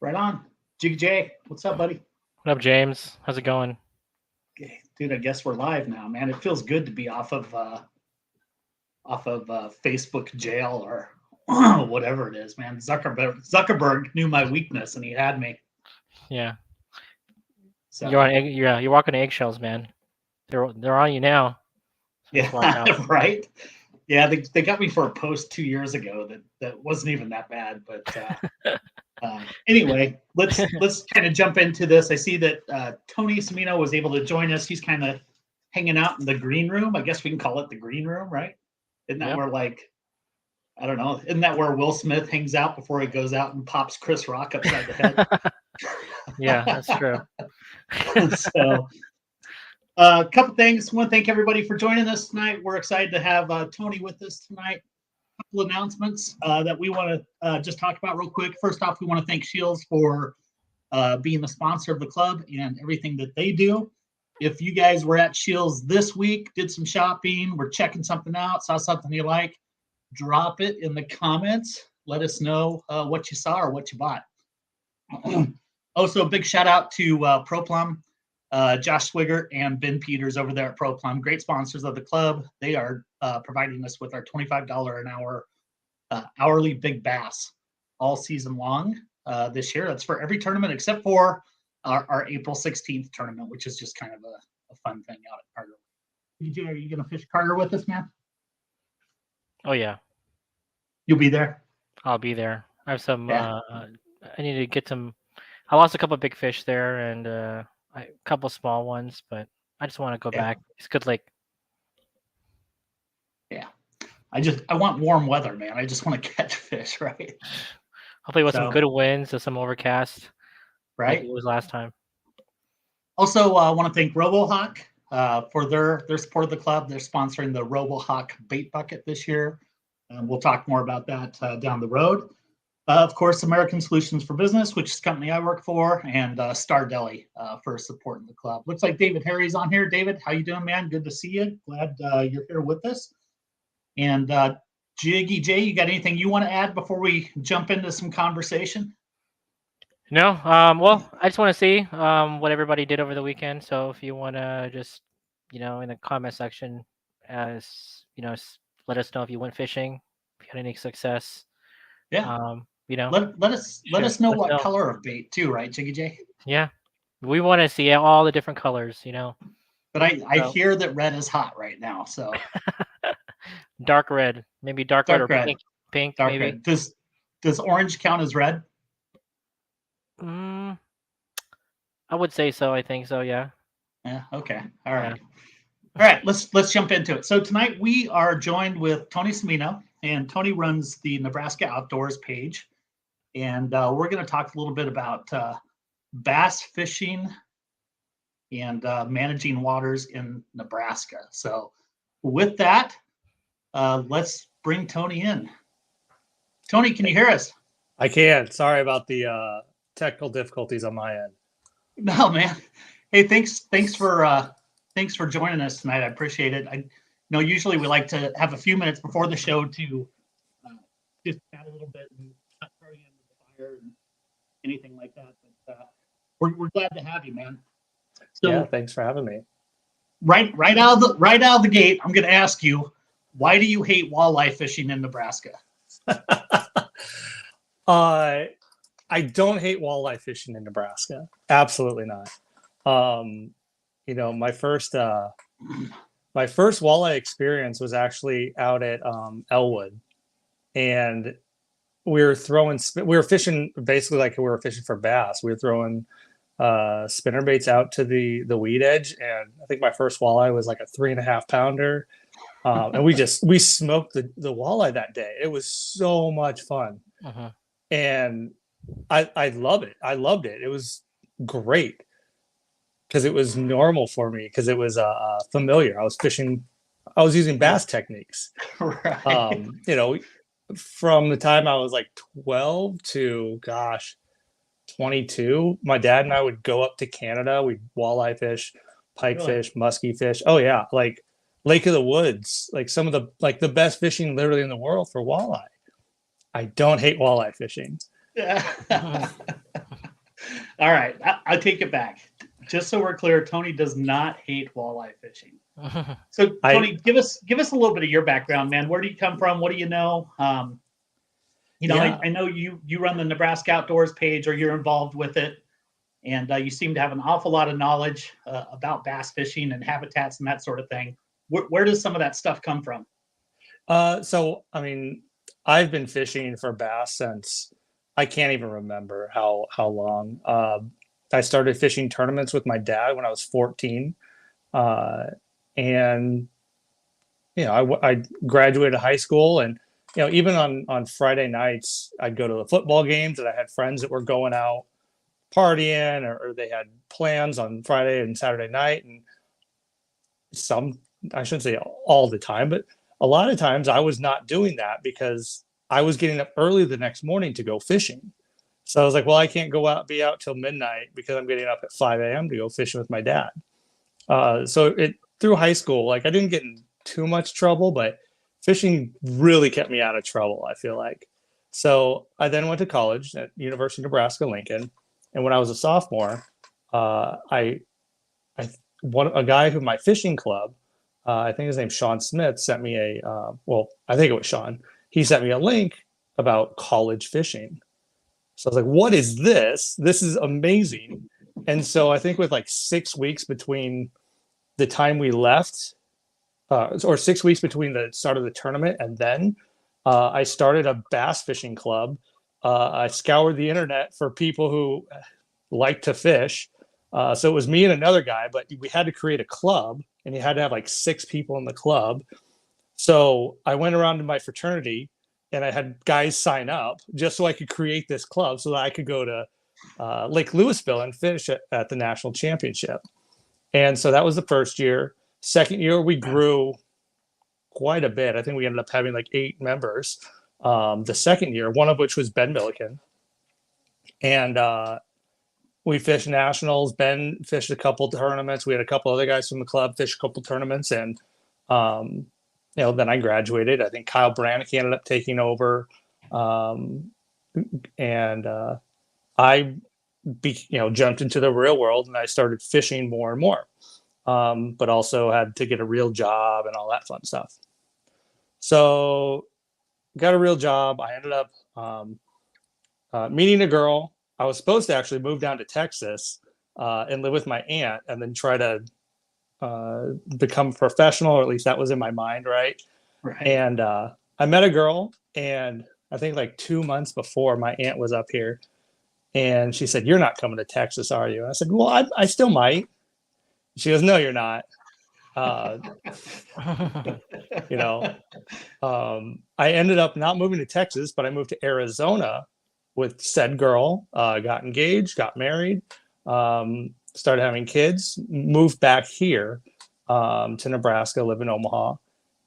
Right on. Jiggy J, what's up, buddy? What up, James? How's it going? Okay, dude, I guess we're live now, man. It feels good to be off of Facebook jail or whatever it is, man. Zuckerberg knew my weakness and he had me. Yeah. So You're walking on eggshells, man. They're on you now. So just watch yeah, out. right. Yeah, they got me for a post 2 years ago that wasn't even that bad, but anyway, let's kind of jump into this. I see that Tony Cimino was able to join us. He's kind of hanging out in the green room. I guess we can call it the green room, right? Isn't that Yep. where I don't know, isn't that where Will Smith hangs out before he goes out and pops Chris Rock upside the head? Yeah, that's true. So a couple things. I want to thank everybody for joining us tonight. We're excited to have Tony with us tonight. A couple announcements that we want to just talk about real quick. First off, we want to thank Shields for being the sponsor of the club and everything that they do. If you guys were at Shields this week, did some shopping, were checking something out, saw something you like, drop it in the comments. Let us know what you saw or what you bought. Also, a big shout out to ProPlum, Josh Swigert and Ben Peters over there at ProPlum. Great sponsors of the club. They are providing us with our $25 an hour hourly big bass all season long this year. That's for every tournament except for our April 16th tournament, which is just kind of a fun thing out at Carter. DJ, are you going to fish Carter with us, man? Oh yeah, You'll be there? I'll be there. I have some. Yeah. I need to get some. I lost a couple of big fish there and a couple small ones, but I just want to go back. It's good lake. Yeah. I want warm weather, man. I just want to catch fish, right? Hopefully with some good winds and some overcast, right? Like it was last time. Also, I want to thank RoboHawk for their support of the club. They're sponsoring the RoboHawk bait bucket this year. We'll talk more about that down the road. Of course, American Solutions for Business, which is a company I work for, and Star Deli for supporting the club. Looks like David Harry's on here. David, how you doing, man? Good to see you. Glad you're here with us. And Jiggy J, you got anything you want to add before we jump into some conversation? No. Well, I just want to see what everybody did over the weekend. So if you want to just, in the comment section, let us know if you went fishing, if you had any success. Yeah. Let us know what color of bait too, right, Jiggy J? Yeah. We want to see all the different colors, But I hear that red is hot right now, so dark red, maybe dark red or red. Pink, dark maybe. Red. Does orange count as red? I would say so. I think so. Yeah. Yeah. Okay. All right. Yeah. All right. Let's jump into it. So tonight we are joined with Tony Cimino, and Tony runs the Nebraska Outdoors page, and we're going to talk a little bit about bass fishing and managing waters in Nebraska. So with that, let's bring Tony in. Tony, can you hear us? I can. Sorry about the technical difficulties on my end. No, man. Hey, thanks for joining us tonight. I appreciate it. I know usually we like to have a few minutes before the show to just chat a little bit and not throw you into the fire and anything like that. But we're glad to have you, man. So, yeah, thanks for having me. Right out of the gate, I'm going to ask you, why do you hate walleye fishing in Nebraska? I don't hate walleye fishing in Nebraska. Absolutely not. My first walleye experience was actually out at Elwood, and we were fishing basically like we were fishing for bass. We were throwing spinner baits out to the weed edge, and I think my first walleye was like a 3.5 pounder. And we smoked the walleye that day. It was so much fun. Uh-huh. And I love it. I loved it. It was great because it was normal for me, because it was familiar. I was using bass techniques. Right. From the time I was like 12 to 22, my dad and I would go up to Canada. We'd walleye fish, pike fish, muskie fish. Oh yeah, like Lake of the Woods, like some of the best fishing literally in the world for walleye. I don't hate walleye fishing. Yeah. All right, I take it back. Just so we're clear, Tony does not hate walleye fishing. So, Tony, give us a little bit of your background, man. Where do you come from? What do you know? Yeah. I know you run the Nebraska Outdoors page, or you're involved with it, and you seem to have an awful lot of knowledge about bass fishing and habitats and that sort of thing. Where does some of that stuff come from? So I mean, I've been fishing for bass since I can't even remember how long. I started fishing tournaments with my dad when I was 14, and I graduated high school, and even on Friday nights I'd go to the football games, and I had friends that were going out partying, or they had plans on Friday and Saturday night, and some, I shouldn't say all the time, but a lot of times I was not doing that because I was getting up early the next morning to go fishing. So I was like, well, I can't be out till midnight because I'm getting up at 5 a.m. to go fishing with my dad. So through high school, like I didn't get in too much trouble, but fishing really kept me out of trouble, I feel like. So I then went to college at University of Nebraska, Lincoln. And when I was a sophomore, a guy who my fishing club, I think his name's Sean Smith, sent me I think it was Sean. He sent me a link about college fishing. So I was like, what is this? This is amazing. And so I think with like 6 weeks between the time we left, or 6 weeks between the start of the tournament and then, I started a bass fishing club. I scoured the internet for people who like to fish. So it was me and another guy, but we had to create a club, and you had to have like 6 people in the club. So I went around to my fraternity, and I had guys sign up just so I could create this club so that I could go to Lake Louisville and fish at the national championship. And so that was the first year. Second year, we grew quite a bit. I think we ended up having like 8 members. The second year, one of which was Ben Milliken. And we fished nationals. Ben fished a couple tournaments. We had a couple other guys from the club fish a couple tournaments. And, then I graduated. I think Kyle Brannick ended up taking over. I jumped into the real world, and I started fishing more and more, but also had to get a real job and all that fun stuff. So got a real job. I ended up meeting a girl. I was supposed to actually move down to Texas and live with my aunt, and then try to become a professional, or at least that was in my mind, right? And I met a girl, and I think like 2 months before, my aunt was up here, and she said, "You're not coming to Texas, are you?" And I said, "Well, I still might." She goes, "No, you're not." I ended up not moving to Texas, but I moved to Arizona with said girl, got engaged, got married, started having kids, moved back here to Nebraska, live in Omaha,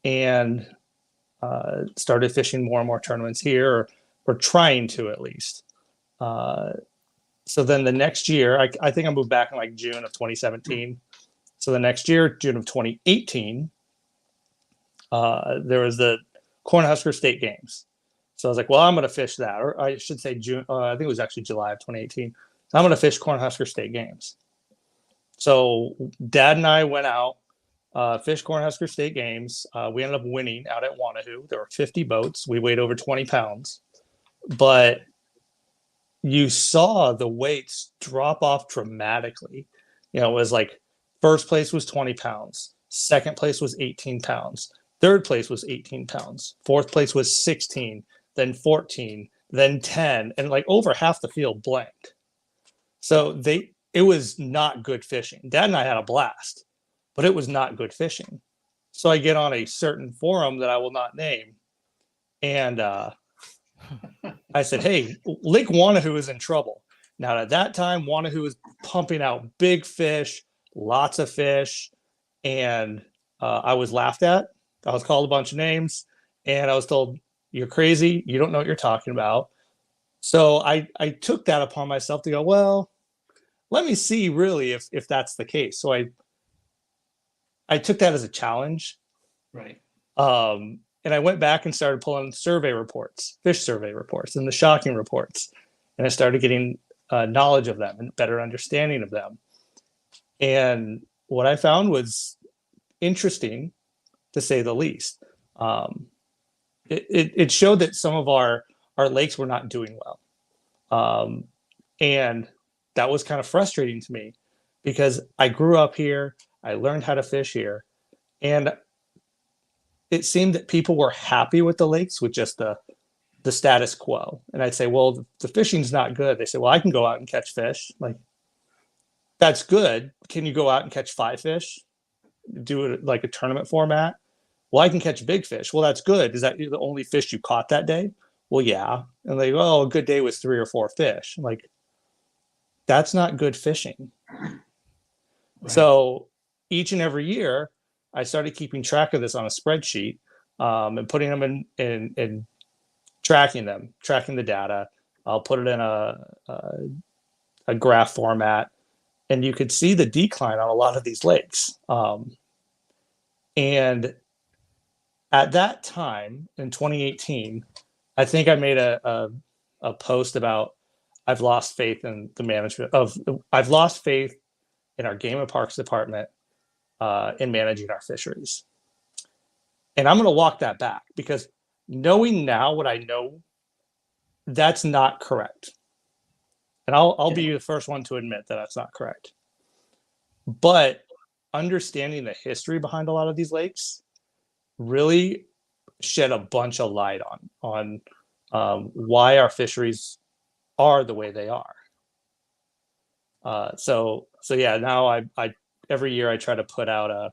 and started fishing more and more tournaments here, or trying to at least. So then the next year, I think I moved back in like June of 2017. So the next year, June of 2018, there was the Cornhusker State Games. So I was like, well, I'm going to fish that. Or I should say June. I think it was actually July of 2018. So I'm going to fish Cornhusker State Games. So Dad and I went out, fished Cornhusker State Games. We ended up winning out at Wanahoo. There were 50 boats. We weighed over 20 pounds. But you saw the weights drop off dramatically. It was like first place was 20 pounds. Second place was 18 pounds. Third place was 18 pounds. Fourth place was 16, then 14, then 10, and like over half the field blanked. So it was not good fishing. Dad and I had a blast, but it was not good fishing. So I get on a certain forum that I will not name, and I said, "Hey, Lake Wanahoo is in trouble." Now, at that time, Wanahoo was pumping out big fish, lots of fish, and I was laughed at. I was called a bunch of names, and I was told, "You're crazy. You don't know what you're talking about." So I took that upon myself to go, well, let me see really if that's the case. So I took that as a challenge. Right. And I went back and started pulling survey reports, fish survey reports, and the shocking reports. And I started getting knowledge of them and better understanding of them. And what I found was interesting, to say the least. It showed that some of our lakes were not doing well. And that was kind of frustrating to me because I grew up here, I learned how to fish here, and it seemed that people were happy with the lakes with just the status quo. And I'd say, well, the fishing's not good. They say, well, I can go out and catch fish. Like, that's good. Can you go out and catch 5 fish? Do it like a tournament format? Well, I can catch big fish. Well, that's good. Is that the only fish you caught that day? Well, yeah. And they go, oh, a good day was 3 or 4 fish. I'm like, that's not good fishing. Right. So each and every year, I started keeping track of this on a spreadsheet and putting them in tracking the data. I'll put it in a graph format, and you could see the decline on a lot of these lakes. And at that time in 2018, I think I made a post about I've lost faith in the management of I've lost faith in our game and parks department in managing our fisheries. And I'm going to walk that back because knowing now what I know, that's not correct. And I'll be the first one to admit that that's not correct. But understanding the history behind a lot of these lakes really shed a bunch of light on why our fisheries are the way they are. So yeah, now I every year I try to put out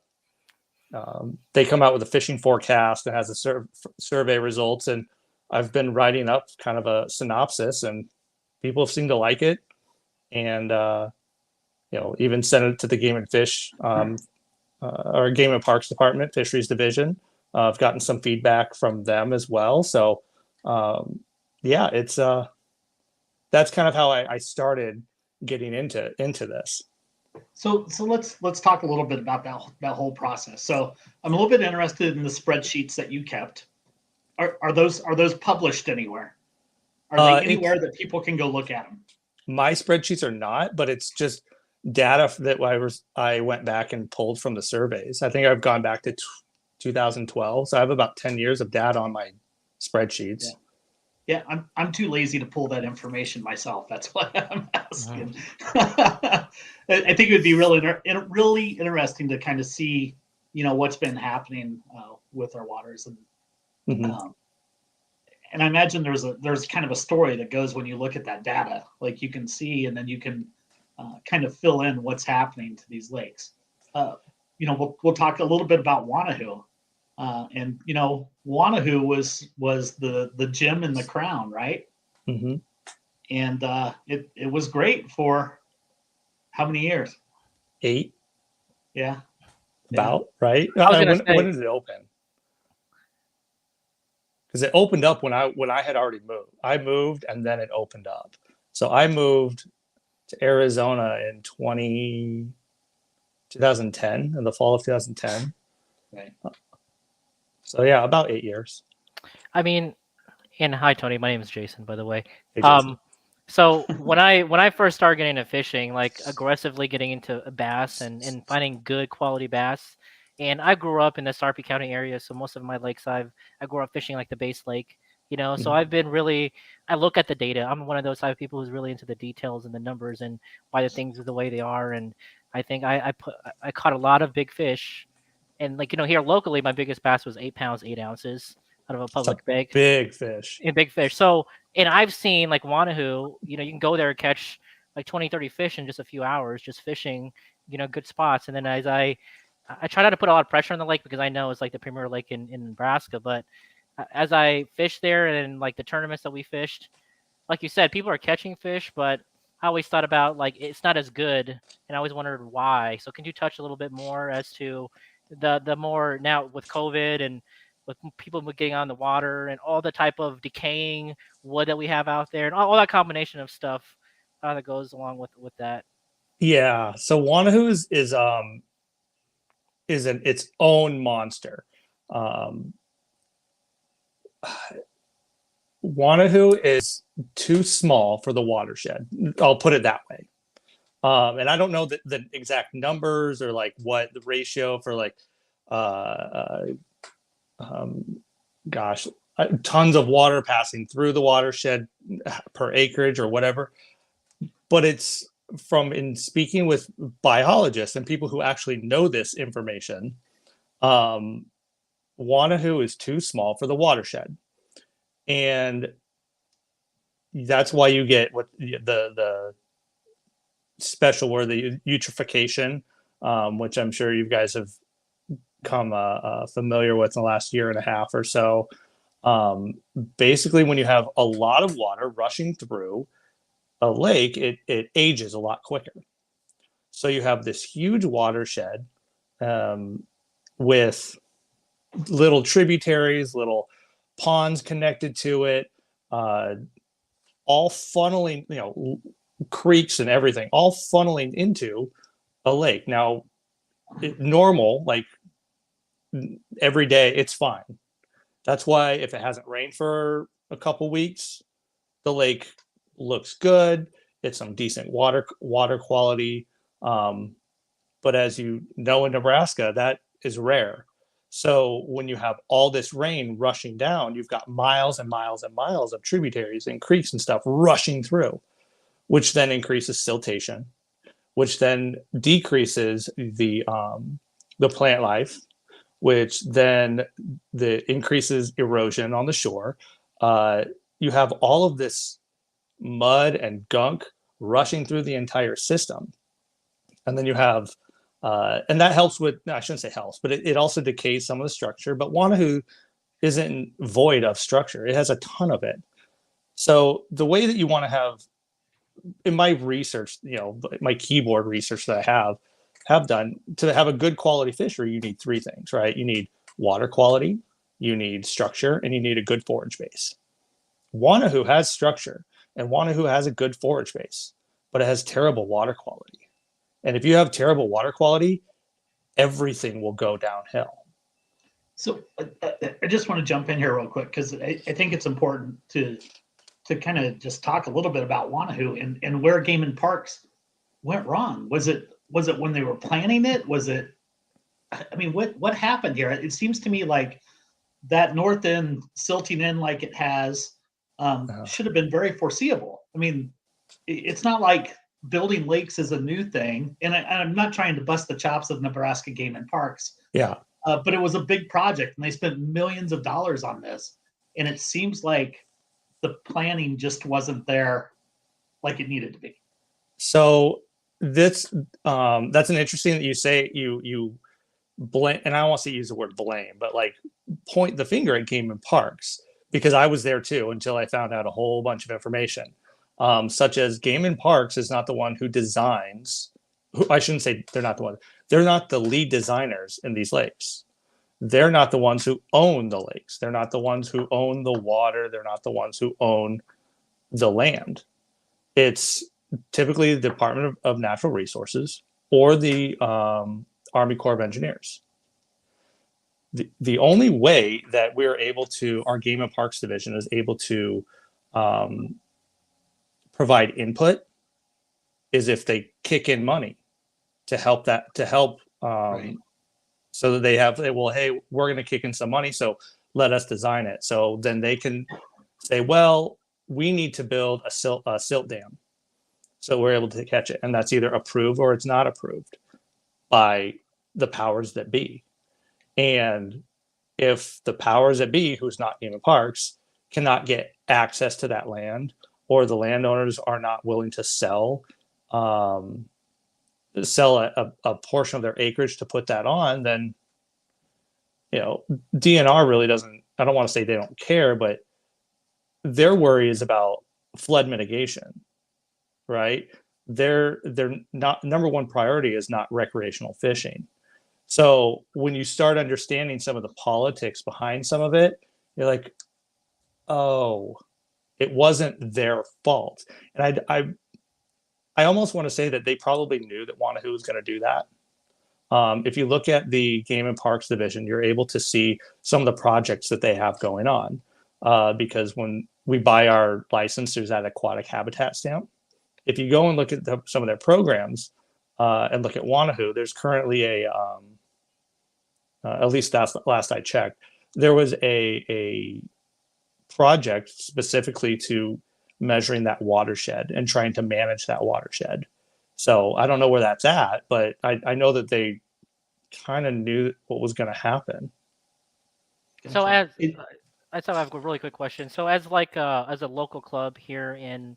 they come out with a fishing forecast that has a survey results, and I've been writing up kind of a synopsis, and people seem to like it, and even sent it to the Game and Fish our Game and Parks Department, Fisheries Division. I've gotten some feedback from them as well. So yeah, it's that's kind of how I started getting into this. So let's talk a little bit about that whole process. So I'm a little bit interested in the spreadsheets that you kept. Are those published anywhere? Are they anywhere that people can go look at them? My spreadsheets are not, but it's just data that I went back and pulled from the surveys. I think I've gone back to 2012, so I have about 10 years of data on my spreadsheets. Yeah, I'm too lazy to pull that information myself. That's why I'm asking. I think it would be really interesting to kind of see, what's been happening with our waters, and and I imagine there's kind of a story that goes when you look at that data, like you can see, and then you can kind of fill in what's happening to these lakes. We'll talk a little bit about Wanahoo. And Wanahoo was the gem in the crown, right? Mm-hmm. And it was great for how many years? 8. Yeah. Right? When did it open? Because it opened up when I had already moved. I moved and then it opened up. So I moved to Arizona in 2010, in the fall of 2010. Right. So yeah, about 8 years. I mean, and hi Tony, my name is Jason, by the way. Hey, Jason. So when I first started getting into fishing, like aggressively getting into bass and finding good quality bass, and I grew up in the Sarpy County area, so most of my lakes I grew up fishing like the Base Lake, So I've been I look at the data. I'm one of those type of people who's really into the details and the numbers and why the things are the way they are. And I think I caught a lot of big fish. And here locally, my biggest bass was 8 pounds, 8 ounces out of a public bag. Big fish. A big fish. So, and I've seen like Wanahoo, you can go there and catch like 20, 30 fish in just a few hours, just fishing, good spots. And then as I try not to put a lot of pressure on the lake because I know it's like the premier lake in Nebraska. But as I fished there and like the tournaments that we fished, like you said, people are catching fish, but I always thought about like it's not as good. And I always wondered why. So can you touch a little bit more as to the more now with COVID and with people getting on the water and all the type of decaying wood that we have out there and all that combination of stuff that goes along with that. Yeah. So Wanahoo is its own monster. Wanahoo is too small for the watershed. I'll put it that way. And I don't know the exact numbers or like what the ratio for like, uh, gosh, tons of water passing through the watershed per acreage or whatever. But it's from in speaking with biologists and people who actually know this information, Wanahoo is too small for the watershed. And that's why you get what the special word, the eutrophication, which I'm sure you guys have come familiar with in the last year and a half or so. Basically, when you have a lot of water rushing through a lake, it ages a lot quicker. So you have this huge watershed with little tributaries, little ponds connected to it, all funneling, creeks and everything, all funneling into a lake. Now, normal, like every day, it's fine. That's why if it hasn't rained for a couple weeks, the lake looks good. It's some decent water quality. But as you know, in Nebraska, that is rare. So when you have all this rain rushing down, you've got miles and miles and miles of tributaries and creeks and stuff rushing through, which then increases siltation, which then decreases the plant life, which then increases erosion on the shore. You have all of this mud and gunk rushing through the entire system. And then you have, and that helps with, no, I shouldn't say helps, but it also decays some of the structure. But Wanahoo isn't void of structure. It has a ton of it. So the way that you want to have, in my research, my keyboard research that I have done, to have a good quality fishery, you need three things, right? You need water quality, you need structure, and you need a good forage base. Wanahoo has structure, and Wanahoo has a good forage base, but it has terrible water quality. And if you have terrible water quality, everything will go downhill. So I just want to jump in here real quick because I think it's important to kind of just talk a little bit about Wanahoo and where Game and Parks went wrong. Was it when they were planning it? Was it? I mean, what happened here? It seems to me like that north end silting in like it has should have been very foreseeable. I mean, it's not like building lakes is a new thing, and I'm not trying to bust the chops of Nebraska Game and Parks. Yeah. But it was a big project, and they spent millions of dollars on this, and it seems like the planning just wasn't there like it needed to be. So that's an interesting that you say you blame, and I don't want to use the word blame, but like point the finger at Game and Parks, because I was there too until I found out a whole bunch of information. Such as Game and Parks is not the one who designs. I shouldn't say they're not the one. They're not the lead designers in these lakes. They're not the ones who own the lakes. They're not the ones who own the water. They're not the ones who own the land. It's typically the Department of Natural Resources or the Army Corps of Engineers. The only way that we're able to, our Game and Parks division is able to provide input is if they kick in money to help Right. so that hey, we're going to kick in some money, so let us design it. So then they can say, well, we need to build a silt dam, so we're able to catch it, and that's either approved or it's not approved by the powers that be. And if the powers that be, who's not Game and Parks, cannot get access to that land, or the landowners are not willing to sell a portion of their acreage to put that on, then DNR really doesn't. I don't want to say they don't care, but their worry is about flood mitigation, right? They're not, number one priority is not recreational fishing. So when you start understanding some of the politics behind some of it, you're like, oh, it wasn't their fault. And I almost want to say that they probably knew that Wanahoo was going to do that. If you look at the Game and Parks division, you're able to see some of the projects that they have going on. Because when we buy our license. There's that aquatic habitat stamp. If you go and look at some of their programs and look at Wanahoo, there's currently at least that's last I checked, there was a project specifically to measuring that watershed and trying to manage that watershed. So I don't know where that's at, but I know that they kind of knew what was going to happen. So I have a really quick question. So as a local club here in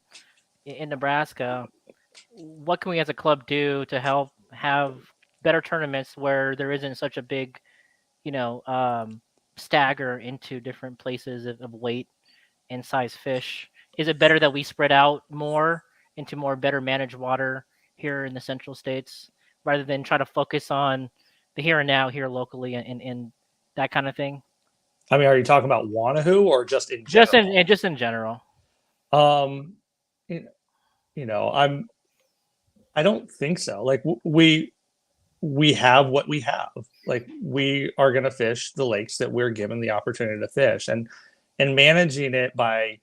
Nebraska, what can we as a club do to help have better tournaments where there isn't such a big, stagger into different places of weight and size fish? Is it better that we spread out more into more better managed water here in the central states rather than try to focus on the here and now here locally and that kind of thing? I mean, are you talking about Wanahoo or just in general? Just in general. I don't think so. Like we have what we have. Like we are going to fish the lakes that we're given the opportunity to fish, and managing it by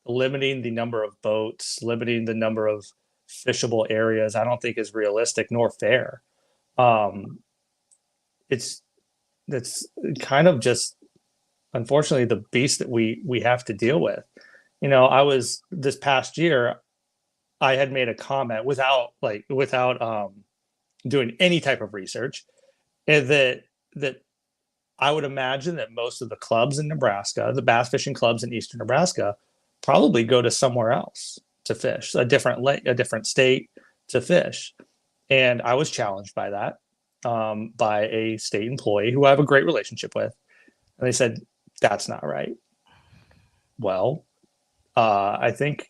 limiting the number of boats, limiting the number of fishable areas, I don't think is realistic nor fair. It's kind of just, unfortunately, the beast that we have to deal with. I was this past year, I had made a comment without doing any type of research, and that I would imagine that most of the clubs in Nebraska, the bass fishing clubs in Eastern Nebraska, probably go to somewhere else to fish, a different lake, a different state to fish. And I was challenged by that, by a state employee who I have a great relationship with. And they said, that's not right. Well, I think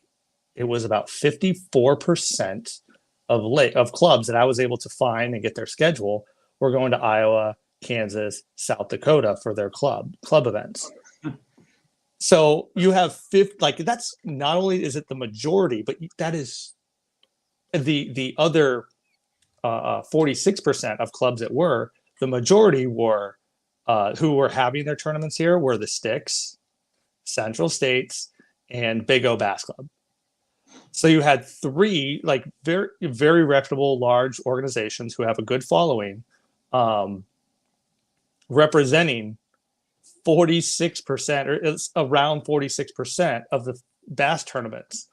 it was about 54% of clubs that I was able to find and get their schedule were going to Iowa, Kansas, South Dakota for their club events. So you have that's not only is it the majority, but that is the other 46% of clubs that were, the majority were who were having their tournaments here were the Sticks, Central States, and Big O Bass Club. So you had three very, very reputable large organizations who have a good following, representing 46% or it's around 46% of the bass tournaments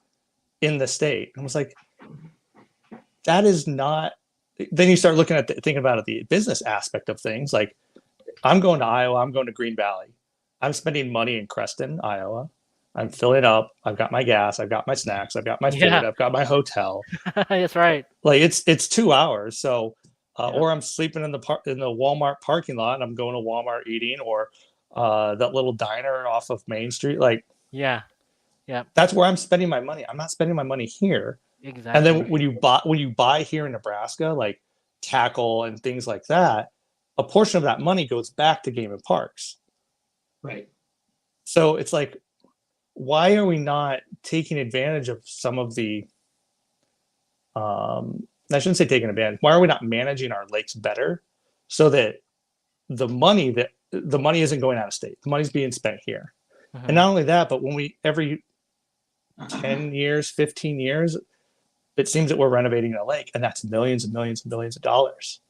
in the state. I was like, that is not. Then you start looking at thinking about the business aspect of things. Like, I'm going to Iowa, I'm going to Green Valley, I'm spending money in Creston, Iowa. I'm filling up. I've got my gas. I've got my snacks. I've got my food. I've got my hotel. That's right. Like it's 2 hours. So, or I'm sleeping in the Walmart parking lot, and I'm going to Walmart eating, or that little diner off of Main Street. Like, yeah, that's where I'm spending my money. I'm not spending my money here. Exactly. And then when you buy here in Nebraska, like tackle and things like that, a portion of that money goes back to Game and Parks. Right. So it's like, why are we not taking advantage of some of the I shouldn't say taking advantage. Why are we not managing our lakes better so that the money isn't going out of state? The money's being spent here. Mm-hmm. And not only that, but when we every 10 years, 15 years, it seems that we're renovating a lake, and that's millions and millions and millions of dollars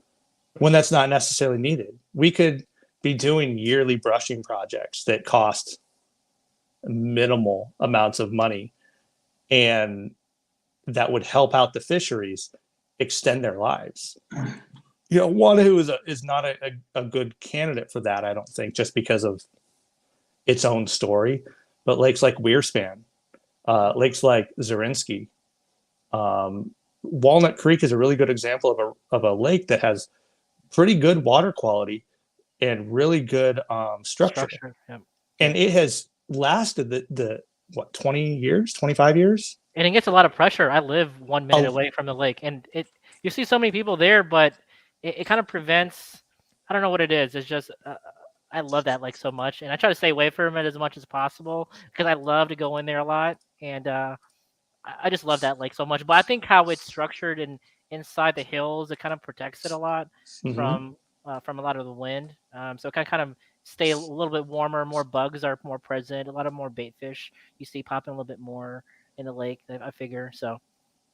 when that's not necessarily needed. We could be doing yearly brushing projects that cost minimal amounts of money, and that would help out the fisheries extend their lives. Wanahoo is not a good candidate for that, I don't think, just because of its own story. But lakes like Wearspan, lakes like Zarinsky, Walnut Creek is a really good example of a lake that has pretty good water quality and really good structure. Yep. And it has lasted the 20 years, 25 years. And it gets a lot of pressure. I live 1 minute away from the lake, and you see so many people there, but it kind of prevents. I don't know what it is. It's just I love that lake so much, and I try to stay away from it as much as possible because I love to go in there a lot, and I just love that lake so much. But I think how it's structured and inside the hills, it kind of protects it a lot from a lot of the wind. So it kind of stay a little bit warmer. More bugs are more present. A lot of more bait fish you see popping a little bit more in the lake. I figure so.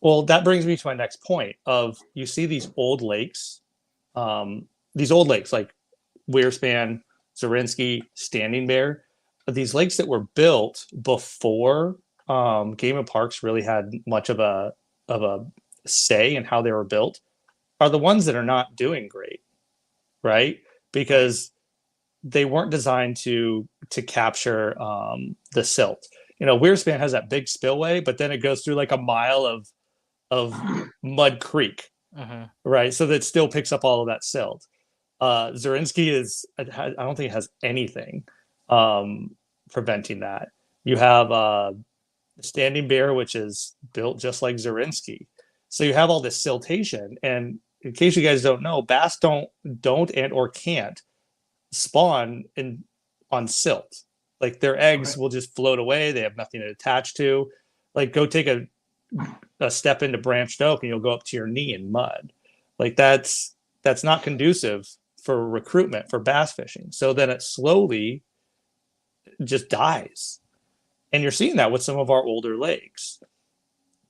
Well, that brings me to my next point of you see these old lakes like Wearspan, Zarinsky, Standing Bear, these lakes that were built before Game and Parks really had much of a say in how they were built, are the ones that are not doing great, right? Because they weren't designed to capture the silt. Wearspan has that big spillway, but then it goes through like a mile of mud creek, right? So that still picks up all of that silt. Zarinsky I don't think it has anything preventing that. You have Standing Bear, which is built just like Zarinsky. So you have all this siltation, and in case you guys don't know, bass don't and or can't spawn on silt. Like their eggs will just float away. They have nothing to attach to. Like go take a step into branched oak and you'll go up to your knee in mud. Like that's not conducive for recruitment for bass fishing. So then it slowly just dies. And you're seeing that with some of our older lakes.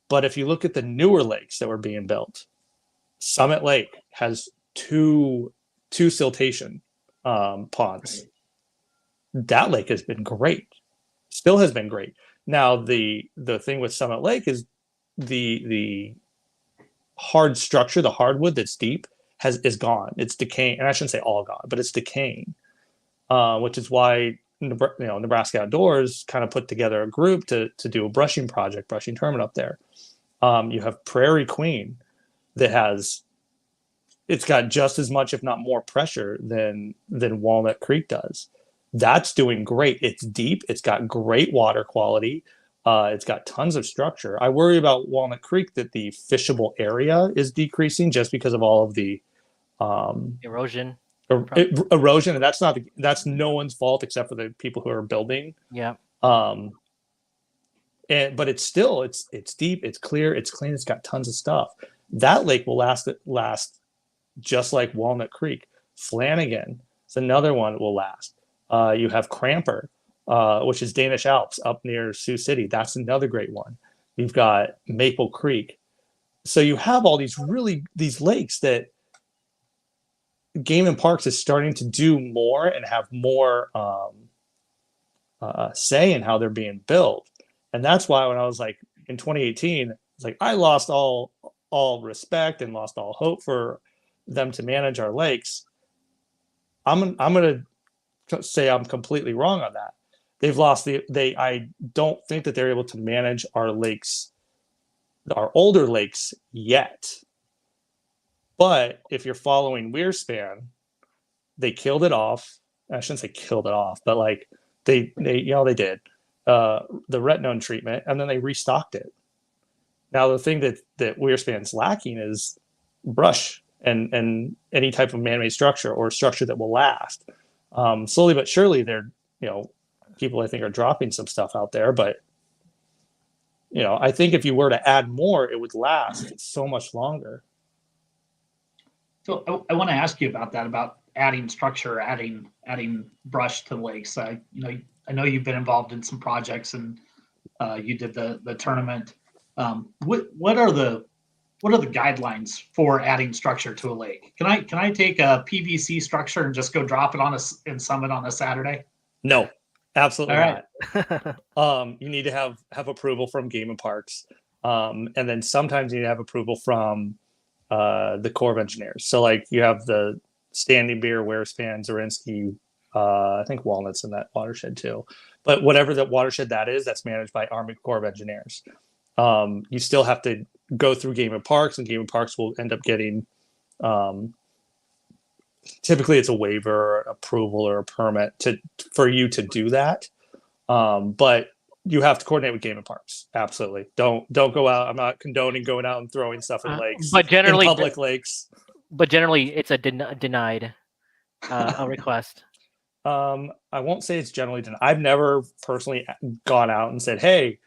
But if you look at the newer lakes that were being built, Summit Lake has two siltation ponds. That lake has been great. Still has been great. Now the thing with Summit Lake is the hard structure, the hardwood that's deep is gone. It's decaying, and I shouldn't say all gone, but it's decaying, which is why Nebraska Outdoors kind of put together a group to do a brushing tournament up there. You have Prairie Queen it's got just as much, if not more, pressure than Walnut Creek does. That's doing great. It's deep. It's got great water quality. It's got tons of structure. I worry about Walnut Creek that the fishable area is decreasing just because of all of the erosion. Erosion, and that's no one's fault except for the people who are building. Yeah. But it's deep, it's clear, it's clean, it's got tons of stuff. That lake will last just like Walnut Creek. Flanagan is another one that will last. You have Cramper, which is Danish Alps up near Sioux City. That's another great one. You've got Maple Creek. So you have all these lakes that Game and Parks is starting to do more and have more say in how they're being built. And that's why when I was like in 2018, it's like I lost all respect and lost all hope for them to manage our lakes. I'm going to say I'm completely wrong on that. They've lost I don't think that they're able to manage our lakes, our older lakes yet. But if you're following Wearspan, they killed it off. I shouldn't say killed it off, but like they did the retinone treatment, and then they restocked it. Now the thing that Wearspan's lacking is brush and any type of man-made structure or structure that will last. Slowly but surely, they're people I think are dropping some stuff out there, but I think if you were to add more, it would last so much longer. So I want to ask you about that, about adding structure, adding brush to the lakes. I know you've been involved in some projects, and you did the tournament. What are the guidelines for adding structure to a lake? Can I take a PVC structure and just go drop it in Summit on a Saturday? No, absolutely not. You need to have approval from Game and Parks, and then sometimes you need to have approval from the Corps of Engineers. So like you have the Standing Beer, Wearspan, Zarinsky, I think Walnut's in that watershed too. But whatever that watershed that is, that's managed by Army Corps of Engineers. You still have to go through Game and Parks, and Game and Parks will end up getting typically it's a waiver, approval, or a permit for you to do that. But you have to coordinate with Game and Parks. Absolutely. Don't go out. I'm not condoning going out and throwing stuff in lakes, but generally in public lakes. But generally, it's a denied a request. I won't say it's generally denied. I've never personally gone out and said, "Hey,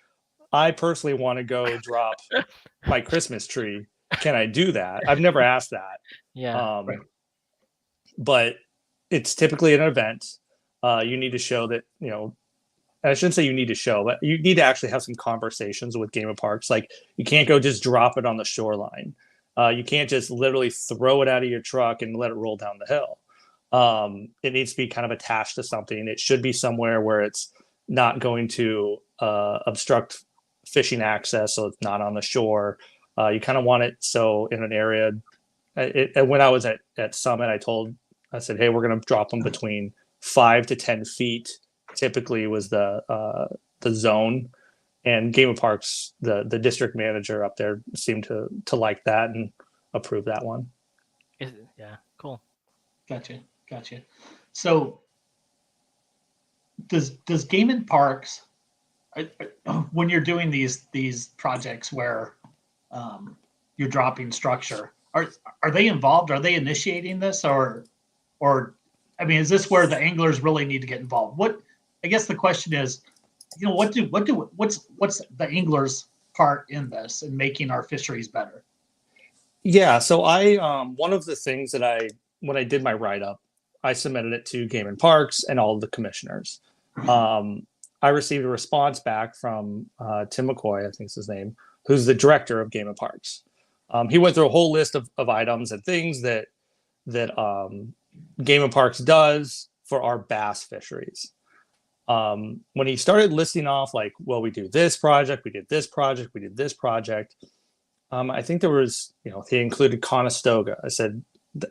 I personally want to go drop my Christmas tree. Can I do that?" I've never asked that. Yeah. But it's typically an event. You need to show that, and I shouldn't say you need to show, but you need to actually have some conversations with Game and Parks. Like, you can't go just drop it on the shoreline. You can't just literally throw it out of your truck and let it roll down the hill. It needs to be kind of attached to something. It should be somewhere where it's not going to obstruct fishing access, so it's not on the shore. You kind of want it so in an area. When I was at Summit, I said, hey, we're going to drop them between 5 to 10 feet. Typically was the zone, and Game of Parks, the district manager up there seemed to like that and approve that one. Yeah, cool. Gotcha. So does Game and Parks, when you're doing these projects where you're dropping structure, are they involved? Are they initiating this, or I mean, is this where the anglers really need to get involved? I guess the question is, what's the anglers' part in this and making our fisheries better? Yeah, so one of the things that when I did my write-up, I submitted it to Game and Parks and all of the commissioners. I received a response back from Tim McCoy, I think is his name, who's the director of Game and Parks. He went through a whole list of items and things that Game and Parks does for our bass fisheries. When he started listing off, like, well, we do this project, we did this project, we did this project. I think there was, he included Conestoga. I said,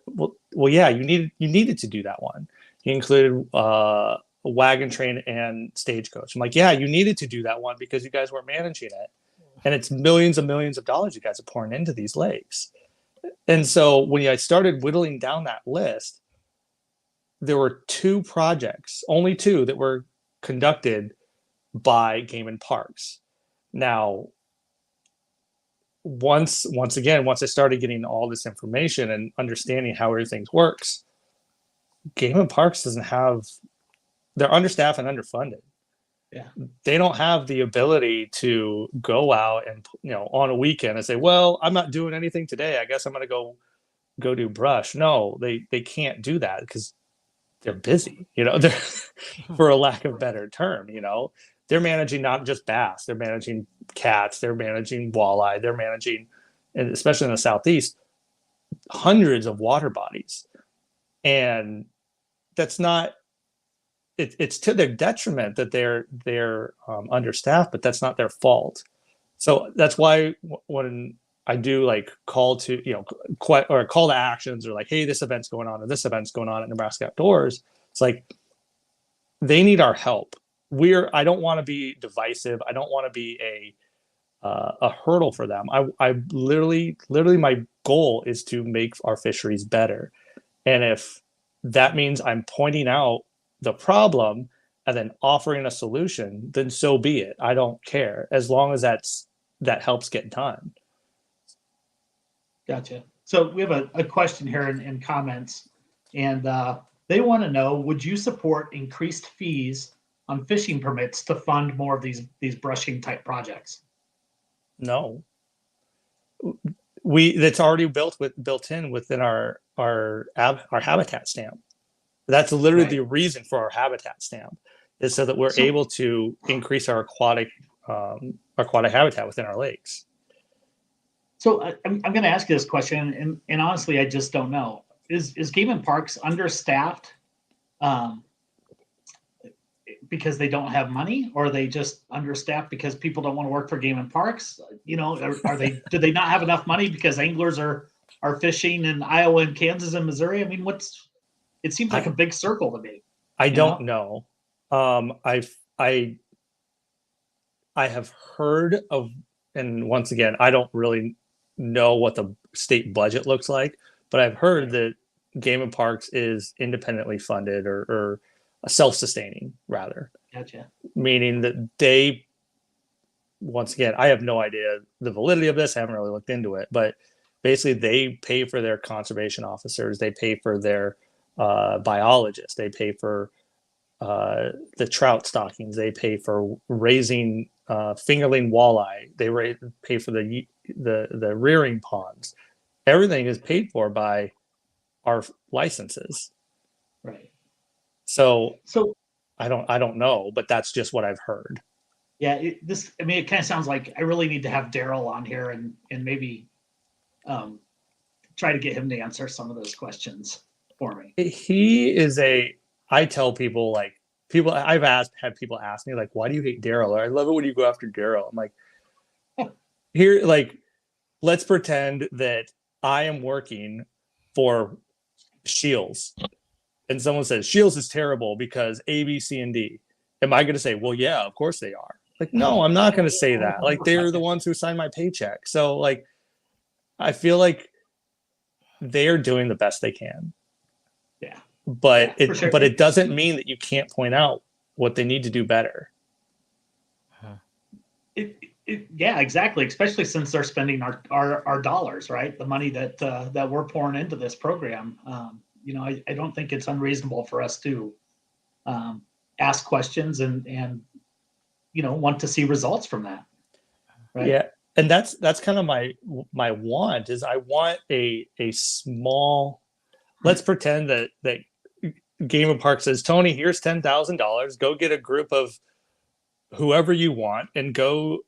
well, yeah, you needed to do that one. He included a wagon train and stagecoach. I'm like, yeah, you needed to do that one because you guys weren't managing it. And it's millions and millions of dollars you guys are pouring into these lakes. And so when I started whittling down that list, there were 2 projects, only 2, that were conducted by Game and Parks. Now, once I started getting all this information and understanding how everything works, Game and Parks they're understaffed and underfunded. Yeah. They don't have the ability to go out and, on a weekend and say, well, I'm not doing anything today, I guess I'm going to go do brush. No, they can't do that because they're busy, they're, for a lack of a better term, they're managing not just bass, they're managing cats, they're managing walleye, they're managing, and especially in the Southeast, hundreds of water bodies. And that's not, it's to their detriment that they're understaffed, but that's not their fault. So that's why when I do like call to actions, or like, hey, this event's going on, or this event's going on at Nebraska Outdoors, it's like, they need our help. I don't want to be divisive. I don't want to be a hurdle for them. I literally my goal is to make our fisheries better. And if that means I'm pointing out the problem and then offering a solution, then so be it. I don't care, as long as that helps get done. Gotcha. So we have a question here in comments, and they want to know, would you support increased fees on fishing permits to fund more of these brushing type projects? No. That's already built in within our habitat stamp. That's literally Right. the reason for our habitat stamp, is so that we're able to increase our aquatic habitat within our lakes. So I'm going to ask you this question, and honestly, I just don't know. Is Game and Parks understaffed because they don't have money, or are they just understaffed because people don't want to work for Game and Parks? Do they not have enough money because anglers are fishing in Iowa and Kansas and Missouri? I mean, it seems like a big circle to me. I don't know. I have heard of, and once again, I don't really know what the state budget looks like, but I've heard that Game and Parks is independently funded or self-sustaining, rather. Gotcha. Meaning that once again, I have no idea the validity of this. I haven't really looked into it, but basically they pay for their conservation officers. They pay for their biologists. They pay for the trout stockings. They pay for raising fingerling walleye. They pay for the rearing ponds. Everything is paid for by our licenses. Right. So I don't know, but that's just what I've heard. Yeah, it kind of sounds like I really need to have Daryl on here and maybe try to get him to answer some of those questions for me. He is I tell people, like, I've had people ask me, like, why do you hate Daryl? Or I love it when you go after Daryl. I'm like, here, like, let's pretend that I am working for Shields and someone says Shields is terrible because A, B, C, and D. Am I going to say, well, yeah, of course they are? Like, no, I'm not going to say that. Like, they're the ones who sign my paycheck. So, like, I feel like they're doing the best they can. Yeah. But sure. But it doesn't mean that you can't point out what they need to do better. Yeah, exactly. Especially since they're spending our dollars, right? The money that we're pouring into this program. I don't think it's unreasonable for us to ask questions and want to see results from that. Right? Yeah, and that's kind of my want is I want a small. Let's pretend that Game and Park says, Tony, here's $10,000. Go get a group of whoever you want and go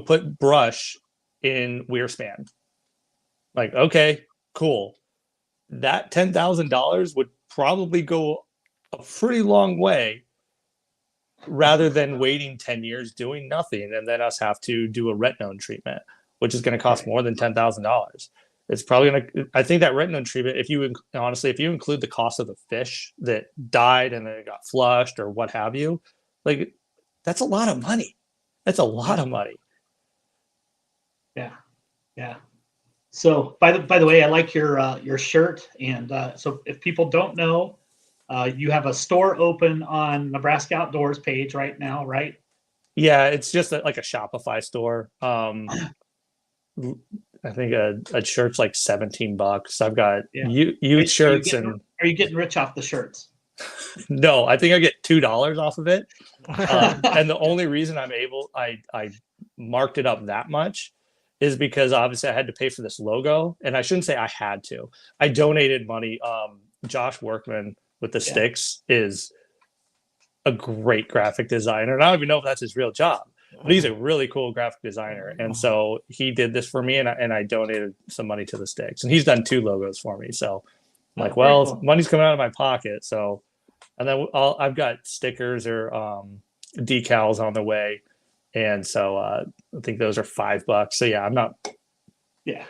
put brush in Wearspan. Like, okay, cool. That $10,000 would probably go a pretty long way rather than waiting 10 years doing nothing and then us have to do a retinone treatment, which is going to cost more than $10,000. It's probably going to, I think that retinone treatment, if you include the cost of the fish that died and then it got flushed or what have you, like, that's a lot of money. That's a lot of money. Yeah. Yeah. So by the way, I like your shirt. And so if people don't know, you have a store open on Nebraska Outdoors page right now, right? Yeah, it's just like a Shopify store. I think a shirt's like $17. I've got youth shirts are you getting rich off the shirts? No, I think I get $2 off of it. And the only reason I marked it up that much is because obviously I had to pay for this logo, and I shouldn't say I had to. I donated money. Josh Workman with the sticks is a great graphic designer. And I don't even know if that's his real job, but he's a really cool graphic designer. And so he did this for me, and I donated some money to the sticks, and he's done 2 logos for me. So I'm like, well, cool. Money's coming out of my pocket. So, and then I've got stickers or decals on the way. And so I think those are $5. So yeah, I'm not. Yeah.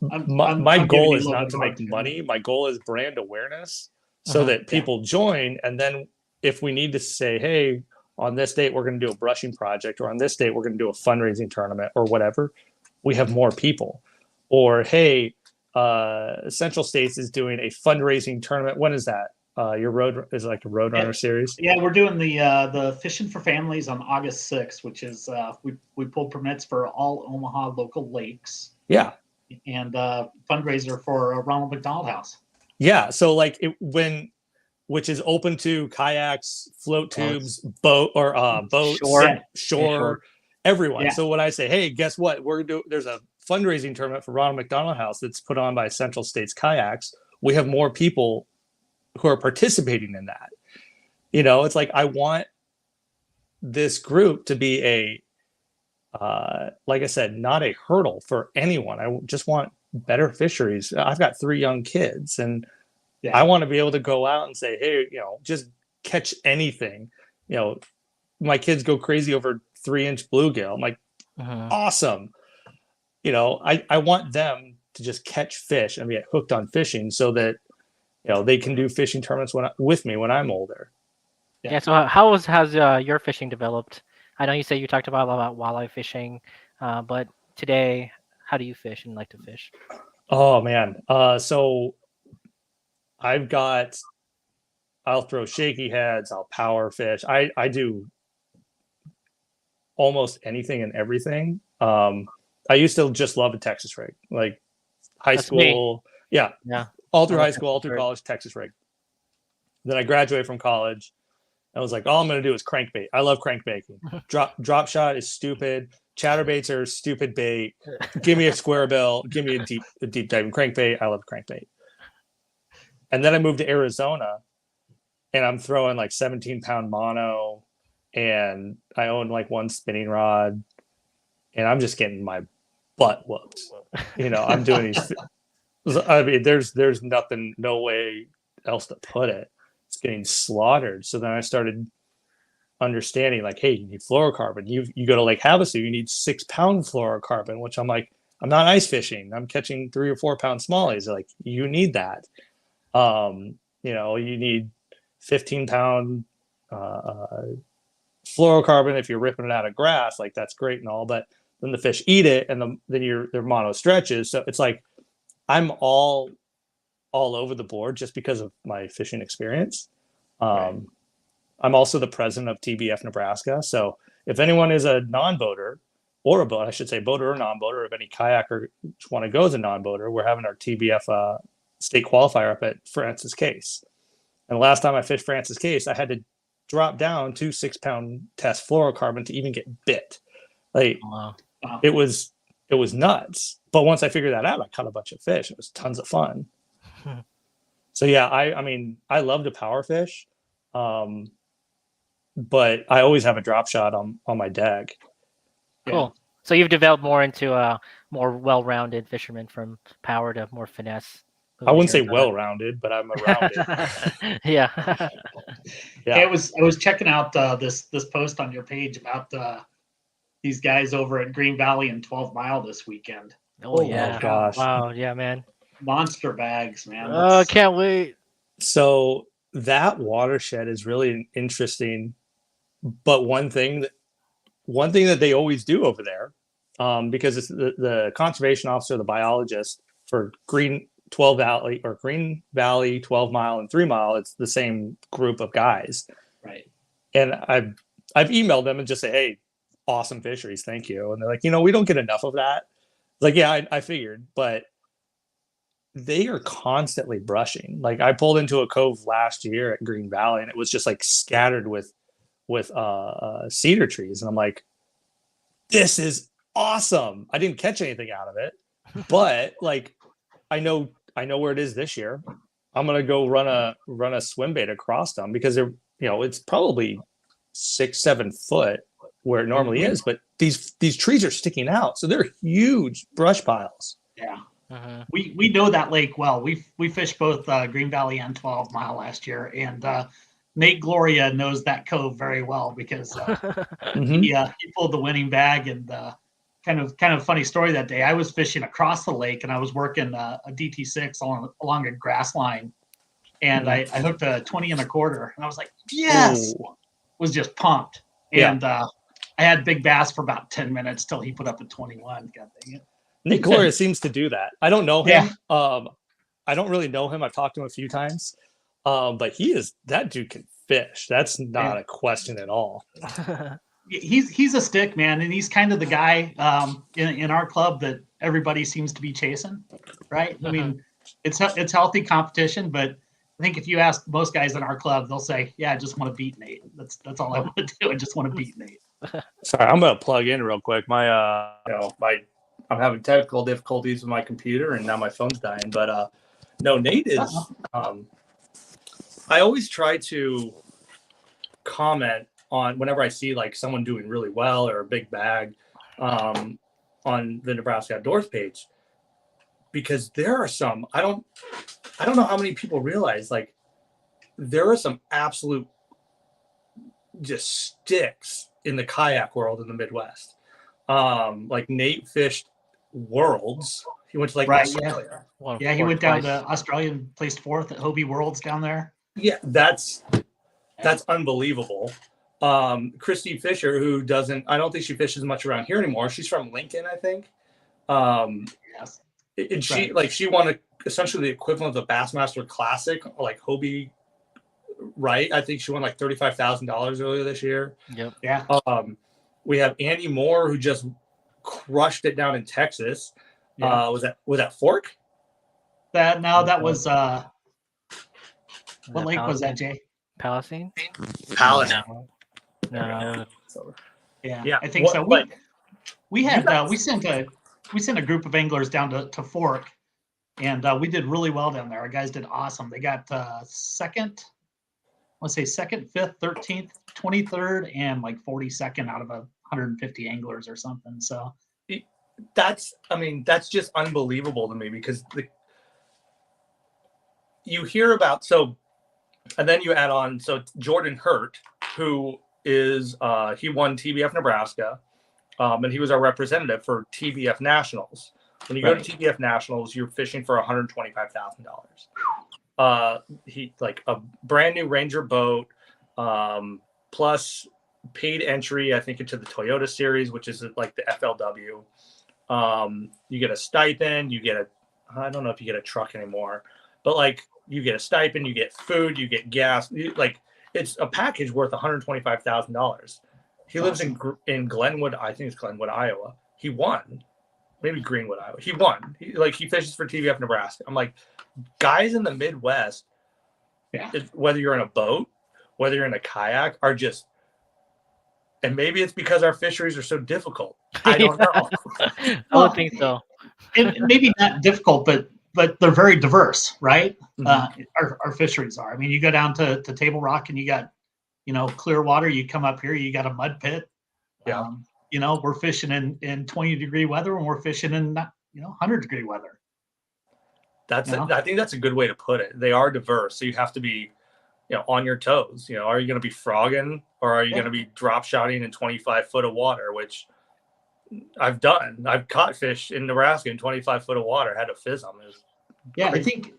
My goal is not to make money. My goal is brand awareness so that people join. And then if we need to say, hey, on this date, we're going to do a brushing project, or on this date, we're going to do a fundraising tournament or whatever, we have more people. Or, hey, Central States is doing a fundraising tournament. When is that? Your road is like a Roadrunner series. Yeah, we're doing the Fishing for Families on August 6th, which is we pulled permits for all Omaha local lakes. Yeah, and fundraiser for Ronald McDonald House. Yeah, so like which is open to kayaks, float tubes, boats, shore, everyone. Yeah. So when I say, hey, guess what? There's a fundraising tournament for Ronald McDonald House that's put on by Central States Kayaks. We have more people who are participating in that. It's like, I want this group to be like I said, not a hurdle for anyone. I just want better fisheries. I've got 3 young kids, and I want to be able to go out and say, hey, just catch anything. My kids go crazy over 3-inch bluegill. I'm like, awesome. I want them to just catch fish and get hooked on fishing so that, they can do fishing tournaments with me when I'm older. Yeah. So how has your fishing developed? I know you say you talked about a lot about walleye fishing, but today, how do you fish and like to fish? Oh man. So I'll throw shaky heads. I'll power fish. I do almost anything and everything. I used to just love a Texas rig, like high school. Me. Yeah. All through high school, all through college, Texas rig. Then I graduated from college. I was like, all I'm going to do is crankbait. I love crankbaiting. Drop shot is stupid. Chatterbaits are stupid bait. Give me a square bill. Give me a deep diving crankbait. I love crankbait. And then I moved to Arizona, and I'm throwing like 17-pound mono, and I own like one spinning rod, and I'm just getting my butt whooped. I'm doing these. I mean, there's nothing, no way else to put it. It's getting slaughtered. So then I started understanding, like, hey, you need fluorocarbon. You go to Lake Havasu, you need 6-pound fluorocarbon, which I'm like, I'm not ice fishing. I'm catching 3 or 4 pound smallies. They're like, you need that. You need 15-pound fluorocarbon if you're ripping it out of grass. Like, that's great and all, but then the fish eat it, and then their mono stretches. So it's like I'm all over the board just because of my fishing experience. Right. I'm also the president of TBF Nebraska. So if anyone is a non-boater or a boat, I should say boater or non-boater, if any kayaker want to go as a non-boater, we're having our TBF state qualifier up at Francis Case. And the last time I fished Francis Case, I had to drop down 2 6-pound test fluorocarbon to even get bit. Like, Wow. it was nuts. But once I figured that out, I caught a bunch of fish. It was tons of fun. So yeah, I mean, I love to power fish. But I always have a drop shot on my deck. Cool. So you've developed more into a more well-rounded fisherman, from power to more finesse. I wouldn't say well-rounded, but I'm a rounded. Yeah. Yeah. Hey, I was checking out this post on your page about these guys over at Green Valley and 12 Mile this weekend. Oh yeah. Oh, gosh. Wow. Yeah, man. Monster bags, man. Oh, can't wait. So that watershed is really interesting. But one thing that they always do over there, because it's the conservation officer, the biologist for Green Valley, 12 Mile, and 3 Mile, it's the same group of guys. Right. And I've emailed them and just say, hey, awesome fisheries, thank you. And they're like, we don't get enough of that. Like, yeah, I figured, but they are constantly brushing. Like, I pulled into a cove last year at Green Valley, and it was just like scattered with cedar trees, and I'm like, this is awesome. I didn't catch anything out of it, but like, I know where it is this year. I'm gonna go run a swim bait across them, because they're it's probably 6-7 foot where it normally is, but these trees are sticking out, so they're huge brush piles. Yeah. Uh-huh. We know that lake well. We fished both Green Valley and 12 Mile last year, and Nate Gloria knows that cove very well, because he pulled the winning bag. And kind of funny story that day, I was fishing across the lake, and I was working a DT6 along a grass line, and I hooked a 20 1/4, and I was like, yes. Ooh. Was just pumped. And I had big bass for about 10 minutes till he put up a 21. God dang it. Nate Gloria seems to do that. I don't know him. Yeah. I don't really know him. I've talked to him a few times. But that dude can fish. That's not a question at all. He's a stick, man, and he's kind of the guy in our club that everybody seems to be chasing, right? I mean, it's healthy competition, but I think if you ask most guys in our club, they'll say, "Yeah, I just want to beat Nate. That's all I want to do. I just want to beat Nate." Sorry, I'm gonna plug in real quick. I'm having technical difficulties with my computer, and now my phone's dying. But no, Nate is. I always try to comment on whenever I see like someone doing really well or a big bag on the Nebraska Outdoors page, because there are some I don't know how many people realize, like, there are some absolute just sticks in the kayak world in the Midwest. Like, Nate fished Worlds. He went to Australia. Yeah, he went down to Australia and placed 4th at Hobie Worlds down there. Yeah, that's unbelievable. Christy Fisher, who I don't think she fishes much around here anymore. She's from Lincoln, I think. Yes. And she won essentially the equivalent of the Bassmaster Classic, like Hobie, right? I think she won like $35,000 earlier this year. Yep. Yeah. We have Andy Moore, who just crushed it down in Texas. Yeah. Was that Fork? That was what lake was that, Jay? Palestine? Paladin. No. Yeah, I think so. We sent a group of anglers down to Fork, and we did really well down there. Our guys did awesome. They got second let's say 2nd, 5th, 13th, 23rd, and like 42nd out of 150 anglers or something. So that's just unbelievable to me, because you hear about, and then you add on, Jordan Hurt, who is he won TBF Nebraska, and he was our representative for TBF Nationals. When you go to TBF Nationals, you're fishing for $125,000. He like a brand new Ranger boat, plus paid entry, I think, into the Toyota Series, which is like the FLW. You get a stipend, I don't know if you get a truck anymore, but like you get a stipend, you get food, you get gas. It's a package worth $125,000. He lives in Glenwood, I think it's Glenwood, Iowa. He won. Maybe Greenwood, Iowa. He won. He fishes for TBF Nebraska. I'm like, guys in the Midwest, whether you're in a boat, whether you're in a kayak, are just, and maybe it's because our fisheries are so difficult. I don't know. I don't think so. And maybe not difficult, but they're very diverse, right? Mm-hmm. Our fisheries are. I mean, you go down to Table Rock and you got, clear water. You come up here, you got a mud pit. Yeah. We're fishing in 20-degree weather, and we're fishing in 100-degree weather. I think that's a good way to put it. They are diverse, so you have to be, on your toes. Are you going to be frogging, or are you going to be drop shotting in 25 foot of water, which I've done. I've caught fish in Nebraska in 25 foot of water, had to fizz them. Yeah, crazy.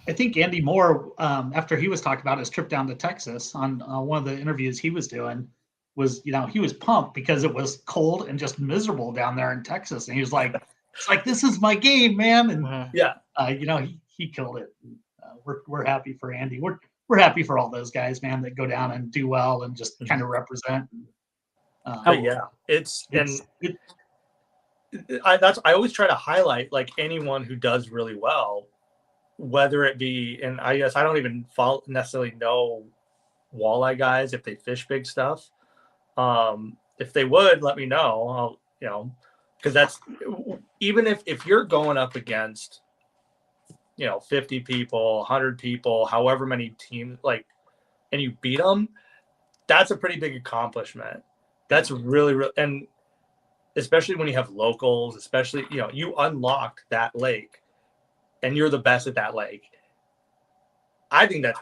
I think Andy Moore, after he was talking about his trip down to Texas on one of the interviews he was doing, was, he was pumped because it was cold and just miserable down there in Texas. And he was like, it's like, this is my game, man. And, he killed it. We're happy for Andy. We're happy for all those guys, man, that go down and do well and just kind of represent. I always try to highlight like anyone who does really well, whether it be, and I guess I don't even necessarily know walleye guys if they fish big stuff. If they would, let me know. Because that's, even if you're going up against 50 people, 100 people, however many teams, and you beat them, that's a pretty big accomplishment. That's really, and especially when you have locals, especially, you unlocked that lake and you're the best at that lake. I think that's,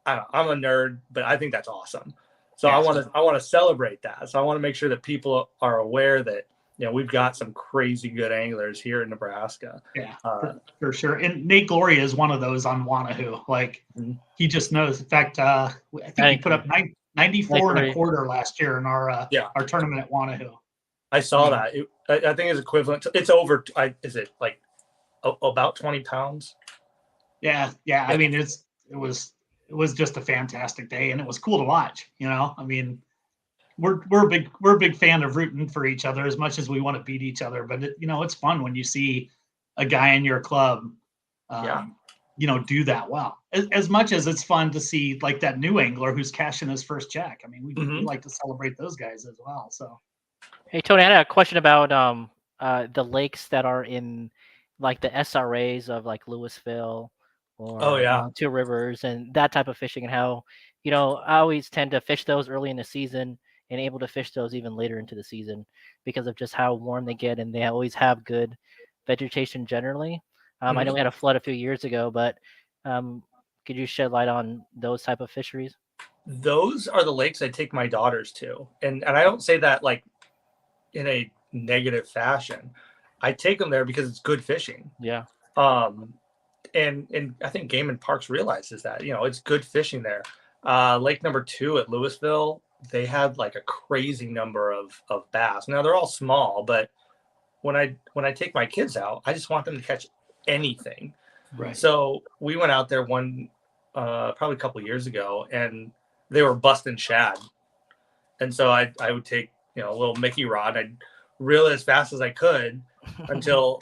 I'm a nerd, but I think that's awesome. So I want to celebrate that. So I want to make sure that people are aware that, we've got some crazy good anglers here in Nebraska. Yeah, for sure. And Nate Gloria is one of those on Wanahoo. He just knows. In fact, I think he put up 94 and a quarter last year in our tournament at Wanahoo. I saw that. I think it's equivalent to, it's over. Is it like about 20 pounds? Yeah. I mean, it was just a fantastic day, and it was cool to watch. I mean, we're a big fan of rooting for each other as much as we want to beat each other. But it's fun when you see a guy in your club, do that well. As much as it's fun to see like that new angler who's cashing his first check. I mean, we like to celebrate those guys as well. So, hey Tony, I had a question about the lakes that are in like the SRAs of like Louisville or Two Rivers and that type of fishing, and how I always tend to fish those early in the season and able to fish those even later into the season because of just how warm they get, and they always have good vegetation generally. I know we had a flood a few years ago, but could you shed light on those type of fisheries? Those are the lakes I take my daughters to, and I don't say that like in a negative fashion. I take them there because it's good fishing. Yeah. And I think Game and Parks realizes that, it's good fishing there. Lake number 2 at Louisville, they had like a crazy number of bass. Now they're all small, but when I take my kids out, I just want them to catch anything. Right. So we went out there probably a couple of years ago, and they were busting shad. And so I would take, a little Mickey rod. I'd reel it as fast as I could until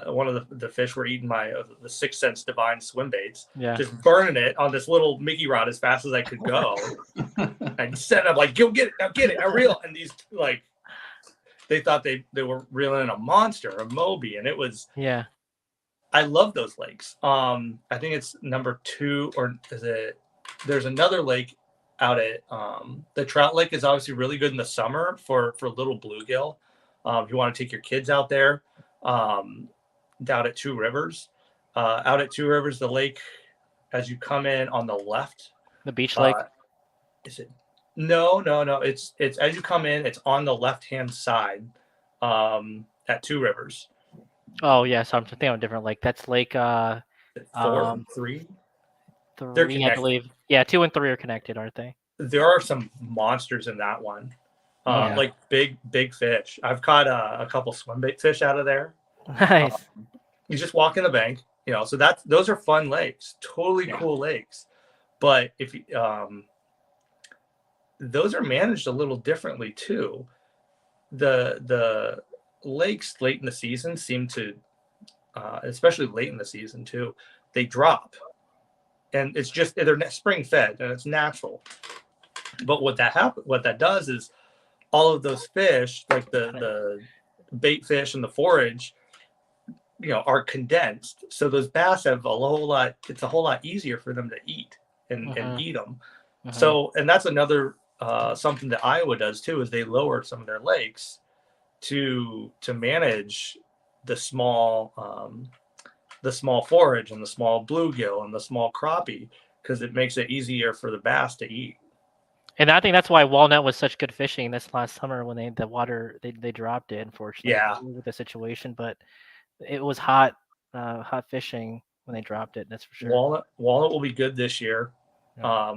one of the fish were eating the 6 Sense Divine swim baits. Yeah. Just burning it on this little Mickey rod as fast as I could go. And set up like, go get it, now get it, I reel. And these they thought they were reeling in a monster, a Moby, and it was. Yeah. I love those lakes. I think it's number 2, or is it there's another lake out at the trout lake is obviously really good in the summer for little bluegill. If you want to take your kids out there, down at Two Rivers, the lake, as you come in on the left, The beach lake. Is it? No. It's as you come in, it's on the left-hand side, at Two Rivers. Oh yeah, so I'm thinking of a different lake. That's Lake 4 and 3. They're 3, I connected. believe. Yeah, 2 and 3 are connected, aren't they? There are some monsters in that one, Yeah. like big fish. I've caught a couple swim bait fish out of there. Nice. You just walk in the bank, so those are fun lakes, totally cool lakes. But if you, those are managed a little differently too. The lakes late in the season seem to, especially late in the season too, they drop, and it's just they're spring fed and it's natural. But what that does is all of those fish, like the bait fish and the forage, are condensed. So those bass have it's a whole lot easier for them to eat and eat them. So, and that's another something that Iowa does too, is they lower some of their lakes to manage the small forage and the small bluegill and the small crappie, because it makes it easier for the bass to eat. And I think that's why walnut was such good fishing this last summer when they dropped it, unfortunately. Yeah. With the situation, but it was hot fishing when they dropped it. That's for sure. Walnut will be good this year. Yeah.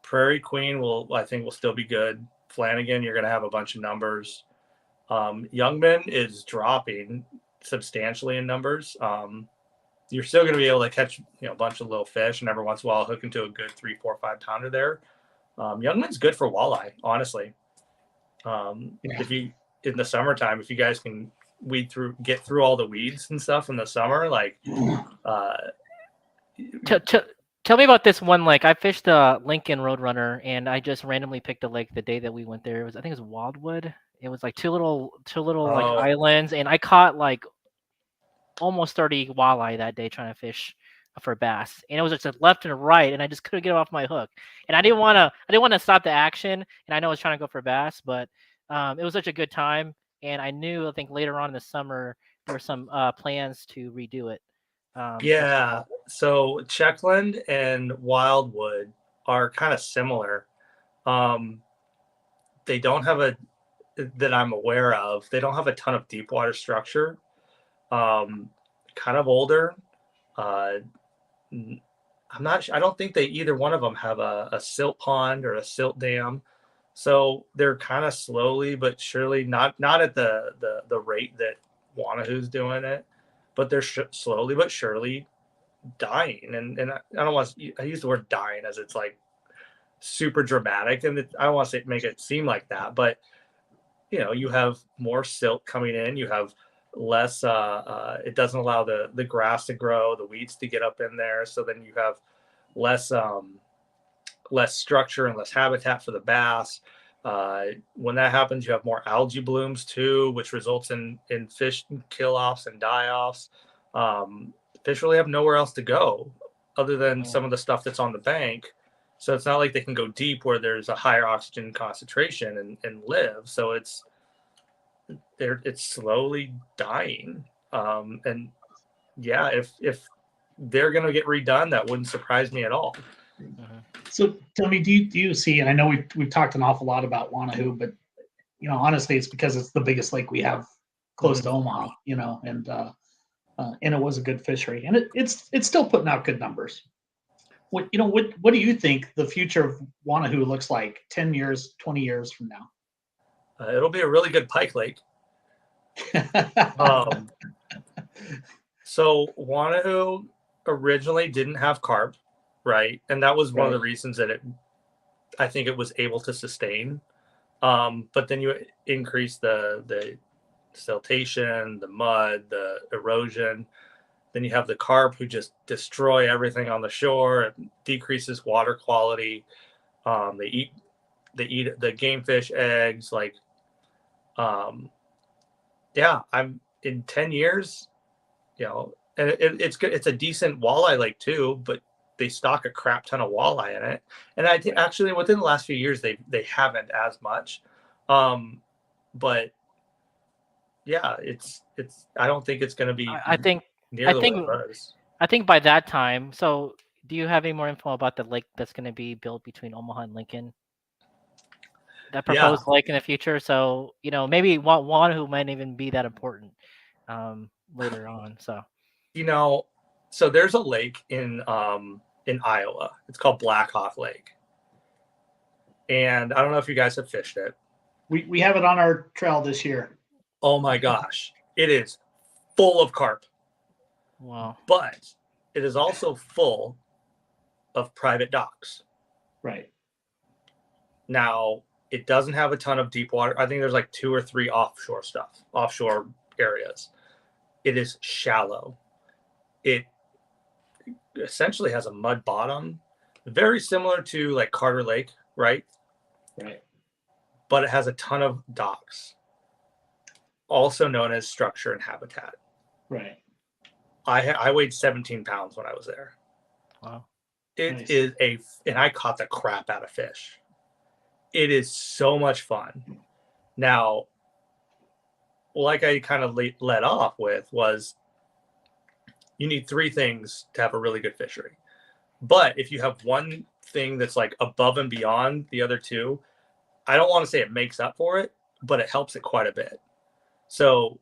Prairie Queen I think will still be good. Flanagan, you're going to have a bunch of numbers. Youngman is dropping substantially in numbers. You're still going to be able to catch a bunch of little fish, and every once in a while hook into a good 3, 4, 5 pounder there. Youngman's good for walleye, honestly. If you in the summertime, if you guys can get through all the weeds and stuff in the summer, like tell me about this one lake. I fished the Lincoln Roadrunner, and I just randomly picked a lake the day that we went there. I think it was Wildwood. It was like two little like islands, and I caught like almost 30 walleye that day trying to fish for bass, and it was just a left and a right, and I just couldn't get off my hook. And I didn't want to stop the action, and I know I was trying to go for bass, but it was such a good time, and I think later on in the summer there were some plans to redo it. So Checkland and Wildwood are kind of similar. They don't have that I'm aware of, they don't have a ton of deep water structure. Kind of older. I don't think either one of them have a silt pond or a silt dam. So they're kind of slowly but surely, not at the rate that Wanahoo's doing it, but they're slowly but surely dying. And I don't want to, I use the word dying as it's like super dramatic, and I don't want to make it seem like that, but you have more silt coming in, you have less it doesn't allow the grass to grow, the weeds to get up in there, so then you have less structure and less habitat for the bass. When that happens, you have more algae blooms too, which results in fish kill offs and die offs. Fish really have nowhere else to go other than some of the stuff that's on the bank, so it's not like they can go deep where there's a higher oxygen concentration and live. So it's slowly dying. And yeah, if they're going to get redone, that wouldn't surprise me at all. So tell me, do you see, and I know we've talked an awful lot about Wanahoo, but honestly, it's because it's the biggest lake we have close to Omaha, and it was a good fishery, and it's still putting out good numbers. What do you think the future of Wanahoo looks like 10 years, 20 years from now? It'll be a really good pike lake. So Wanahoo originally didn't have carp, right? And that was one of the reasons that I think it was able to sustain. But then you increase the siltation, the mud, the erosion. Then you have the carp who just destroy everything on the shore. It decreases water quality. They eat the game fish eggs. Like, I'm in 10 years, and it's good. It's a decent walleye lake too, but they stock a crap ton of walleye in it. And I think actually within the last few years they haven't as much. But yeah, it's I don't think it's going to be I think near I the way think it was. I think by that time. So, do you have any more info about the lake that's going to be built between Omaha and Lincoln? That Yeah. proposed lake in the future. So, maybe one who might even be that important later on. So, So there's a lake in Iowa. It's called Black Hawk Lake. And I don't know if you guys have fished it. We have it on our trail this year. Oh my gosh. It is full of carp. wow. But it is also full of private docks. Right. Now, it doesn't have a ton of deep water. I think there's like 2 or 3 offshore areas. It is shallow. It essentially has a mud bottom, very similar to like Carter Lake, right? Right. But it has a ton of docks, also known as structure and habitat. Right. I weighed 17 pounds when I was there. Wow. It Nice. is and I caught the crap out of fish. It is so much fun. Now, like I kind of led off with was you need 3 things to have a really good fishery. But if you have one thing that's like above and beyond the other 2, I don't want to say it makes up for it, but it helps it quite a bit. So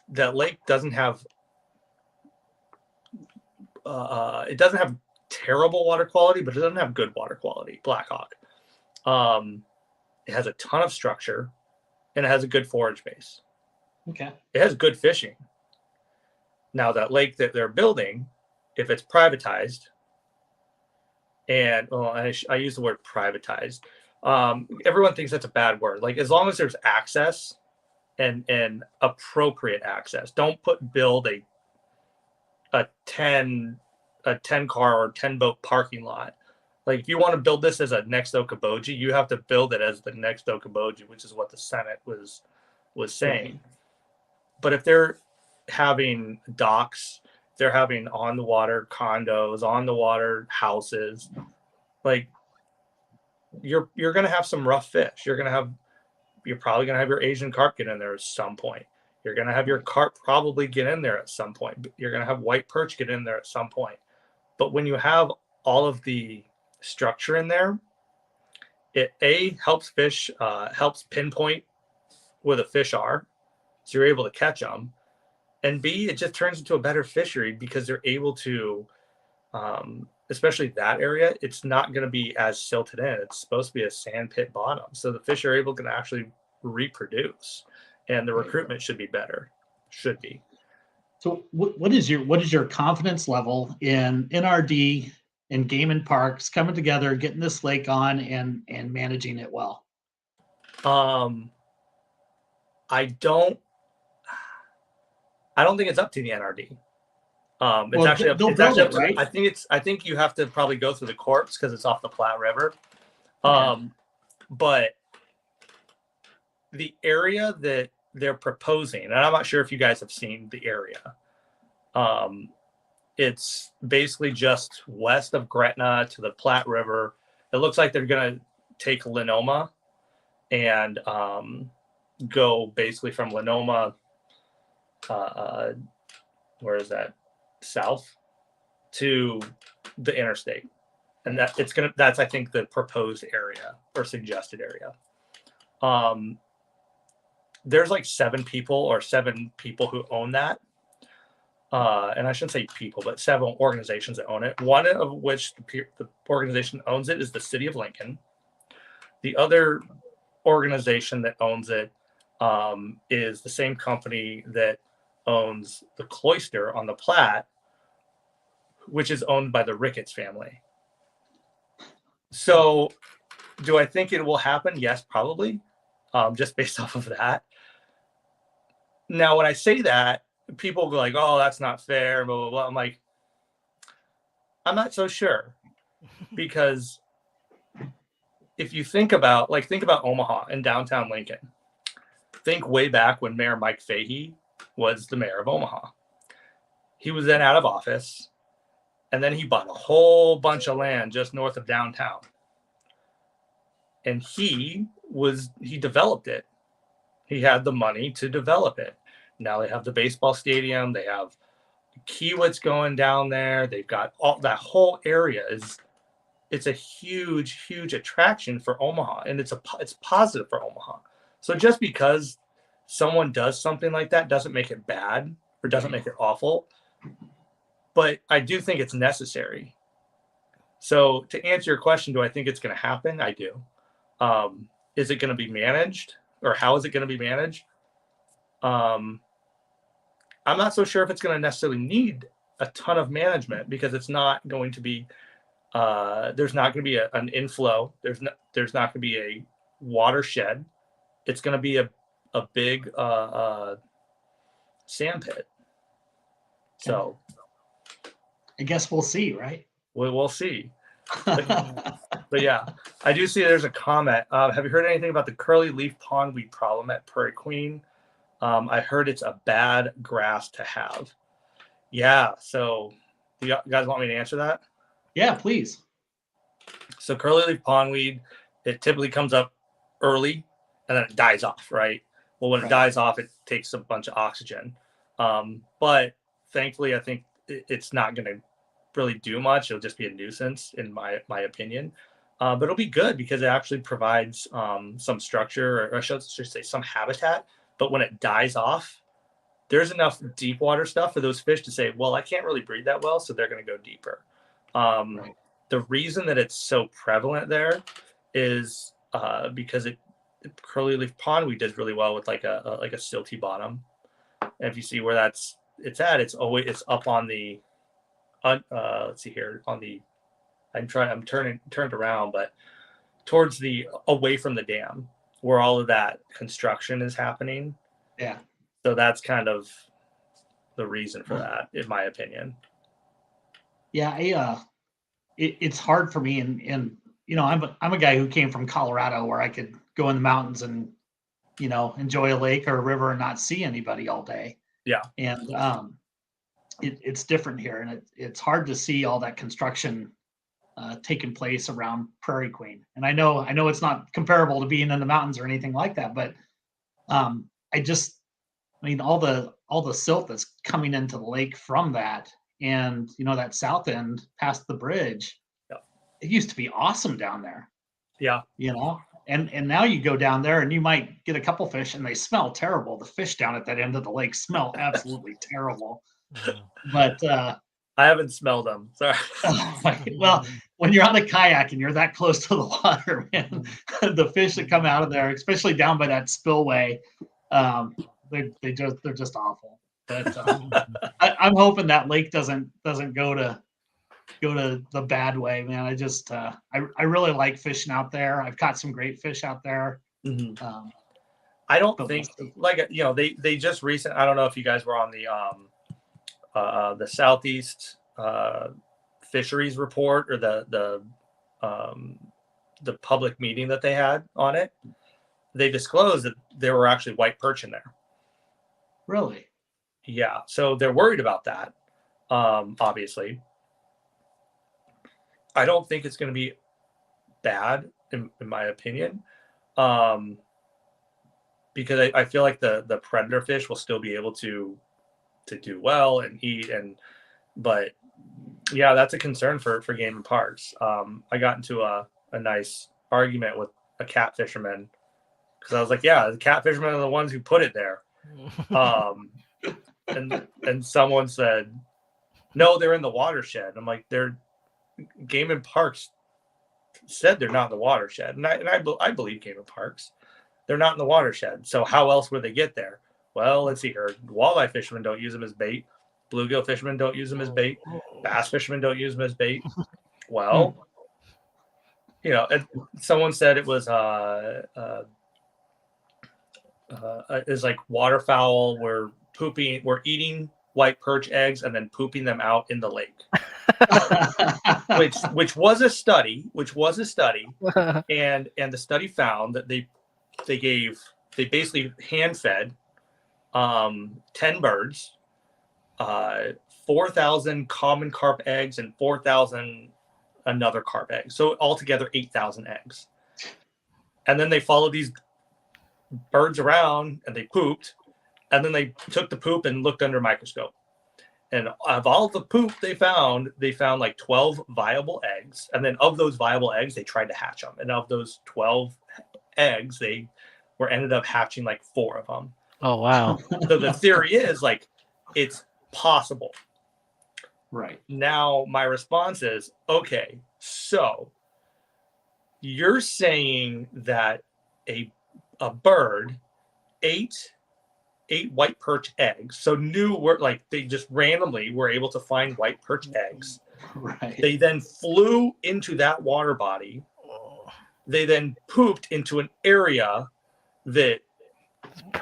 that lake doesn't have it doesn't have terrible water quality, but it doesn't have good water quality. Black Hawk. It has a ton of structure, and it has a good forage base. Okay. It has good fishing. Now that lake that they're building, if it's privatized, and I use the word privatized. Everyone thinks that's a bad word. Like as long as there's access and appropriate access, don't build a 10 car or 10 boat parking lot. Like if you want to build this as a next Okoboji, you have to build it as the next Okoboji, which is what the Senate was saying. Right. But if they're having docks, they're having on the water condos, on the water houses, like you're going to have some rough fish. You're probably going to have your Asian carp get in there at some point. You're going to have your carp probably get in there at some point. You're going to have white perch get in there at some point. But when you have all of the structure in there, it helps fish, helps pinpoint where the fish are, so you're able to catch them. And B, it just turns into a better fishery because they're able to, especially that area, it's not going to be as silted in. It's supposed to be a sand pit bottom. So the fish are able to actually reproduce, and the recruitment should be better. Should be. So what is your confidence level in NRD and Game and Parks coming together, getting this lake on and managing it well? I don't think it's up to the NRD. Right? I think you have to probably go through the courts because it's off the Platte River. Okay. But the area that they're proposing, and I'm not sure if you guys have seen the area. It's basically just west of Gretna to the Platte River. It looks like they're going to take Lenoma and go basically from Lenoma, where is that? South to the interstate. And that's I think the proposed area or suggested area. There's like 7 people who own that. And I shouldn't say people, but 7 organizations that own it. One of which the organization owns it is the city of Lincoln. The other organization that owns it is the same company that owns the Cloister on the Platte, which is owned by the Ricketts family. So do I think it will happen? Yes, probably. Just based off of that. Now, when I say that, people go like, oh, that's not fair, blah, blah, blah. I'm like, I'm not so sure. Because if you think about Omaha and downtown Lincoln, think way back when Mayor Mike Fahey was the mayor of Omaha. He was then out of office. And then he bought a whole bunch of land just north of downtown. And he developed it. He had the money to develop it. Now they have the baseball stadium. They have Kiewitz going down there. They've got all that whole area it's a huge, huge attraction for Omaha, and it's positive for Omaha. So just because someone does something like that doesn't make it bad or doesn't make it awful. But I do think it's necessary. So to answer your question, do I think it's going to happen? I do. Is it going to be managed, or how is it going to be managed? I'm not so sure if it's going to necessarily need a ton of management, because it's not going to be. There's not going to be an inflow. There's not going to be a watershed. It's going to be a big sand pit. So I guess we'll see, right? we'll see. But yeah, I do see there's a comment. Have you heard anything about the curly leaf pondweed problem at Prairie Queen? I heard it's a bad grass to have. Yeah. So you guys want me to answer that? Yeah, please. So curly leaf pondweed, it typically comes up early and then it dies off, right? Well, when it dies off, it takes a bunch of oxygen. But thankfully, I think it's not going to really do much. It'll just be a nuisance, in my opinion. But it'll be good because it actually provides some structure, or I should say some habitat. But when it dies off, there's enough deep water stuff for those fish to say, well, I can't really breathe that well, so they're going to go deeper. The reason that it's so prevalent there is because curly leaf pondweed does really well with like a silty bottom. And if you see where it's up on the let's see here on the I'm turned around, but towards the away from the dam where all of that construction is happening. Yeah. So that's kind of the reason for that, in my opinion. Yeah, it's hard for me, and I'm a guy who came from Colorado, where I could go in the mountains and enjoy a lake or a river and not see anybody all day. Yeah. And it's different here, and it's hard to see all that construction taking place around Prairie Queen. And I know it's not comparable to being in the mountains or anything like that, but all the silt that's coming into the lake from that, and that south end past the bridge, it used to be awesome down there. Yeah. And now you go down there and you might get a couple fish and they smell terrible. The fish down at that end of the lake smell absolutely terrible. But I haven't smelled them. Sorry. Well, when you're on a kayak and you're that close to the water, man, the fish that come out of there, especially down by that spillway, they're just awful. But I'm hoping that lake doesn't go to the bad way, man. I really like fishing out there. I've caught some great fish out there. Mm-hmm. I don't think they just I don't know if you guys were on the Southeast fisheries report or the public meeting that they had on it. They disclosed that there were actually white perch in there. Really? Yeah. So they're worried about that. Obviously, I don't think it's going to be bad in my opinion. Because I feel like the predator fish will still be able to do well and eat, but yeah, that's a concern for game and parks. I got into a nice argument with a cat fisherman because I was like, yeah, the cat fishermen are the ones who put it there. And someone said, no, they're in the watershed. I'm like, they're game and parks said they're not in the watershed. And I believe game and parks, they're not in the watershed. So how else would they get there? Well, let's see here. Walleye fishermen don't use them as bait. Bluegill fishermen don't use them as bait. Bass fishermen don't use them as bait. Well, someone said it was is like waterfowl were eating white perch eggs and then pooping them out in the lake. which was a study, and the study found that they basically hand fed 10 birds 4,000 common carp eggs and 4,000 another carp egg. So altogether 8,000 eggs. And then they followed these birds around and they pooped. And then they took the poop and looked under a microscope. And of all the poop they found like 12 viable eggs. And then of those viable eggs, they tried to hatch them. And of those 12 eggs, they ended up hatching like 4 of them. Oh, wow. So the theory is like, it's possible. Right. Now my response is, okay, so you're saying that a bird ate 8 white perch eggs. So they just randomly were able to find white perch eggs. Right. They then flew into that water body. They then pooped into an area that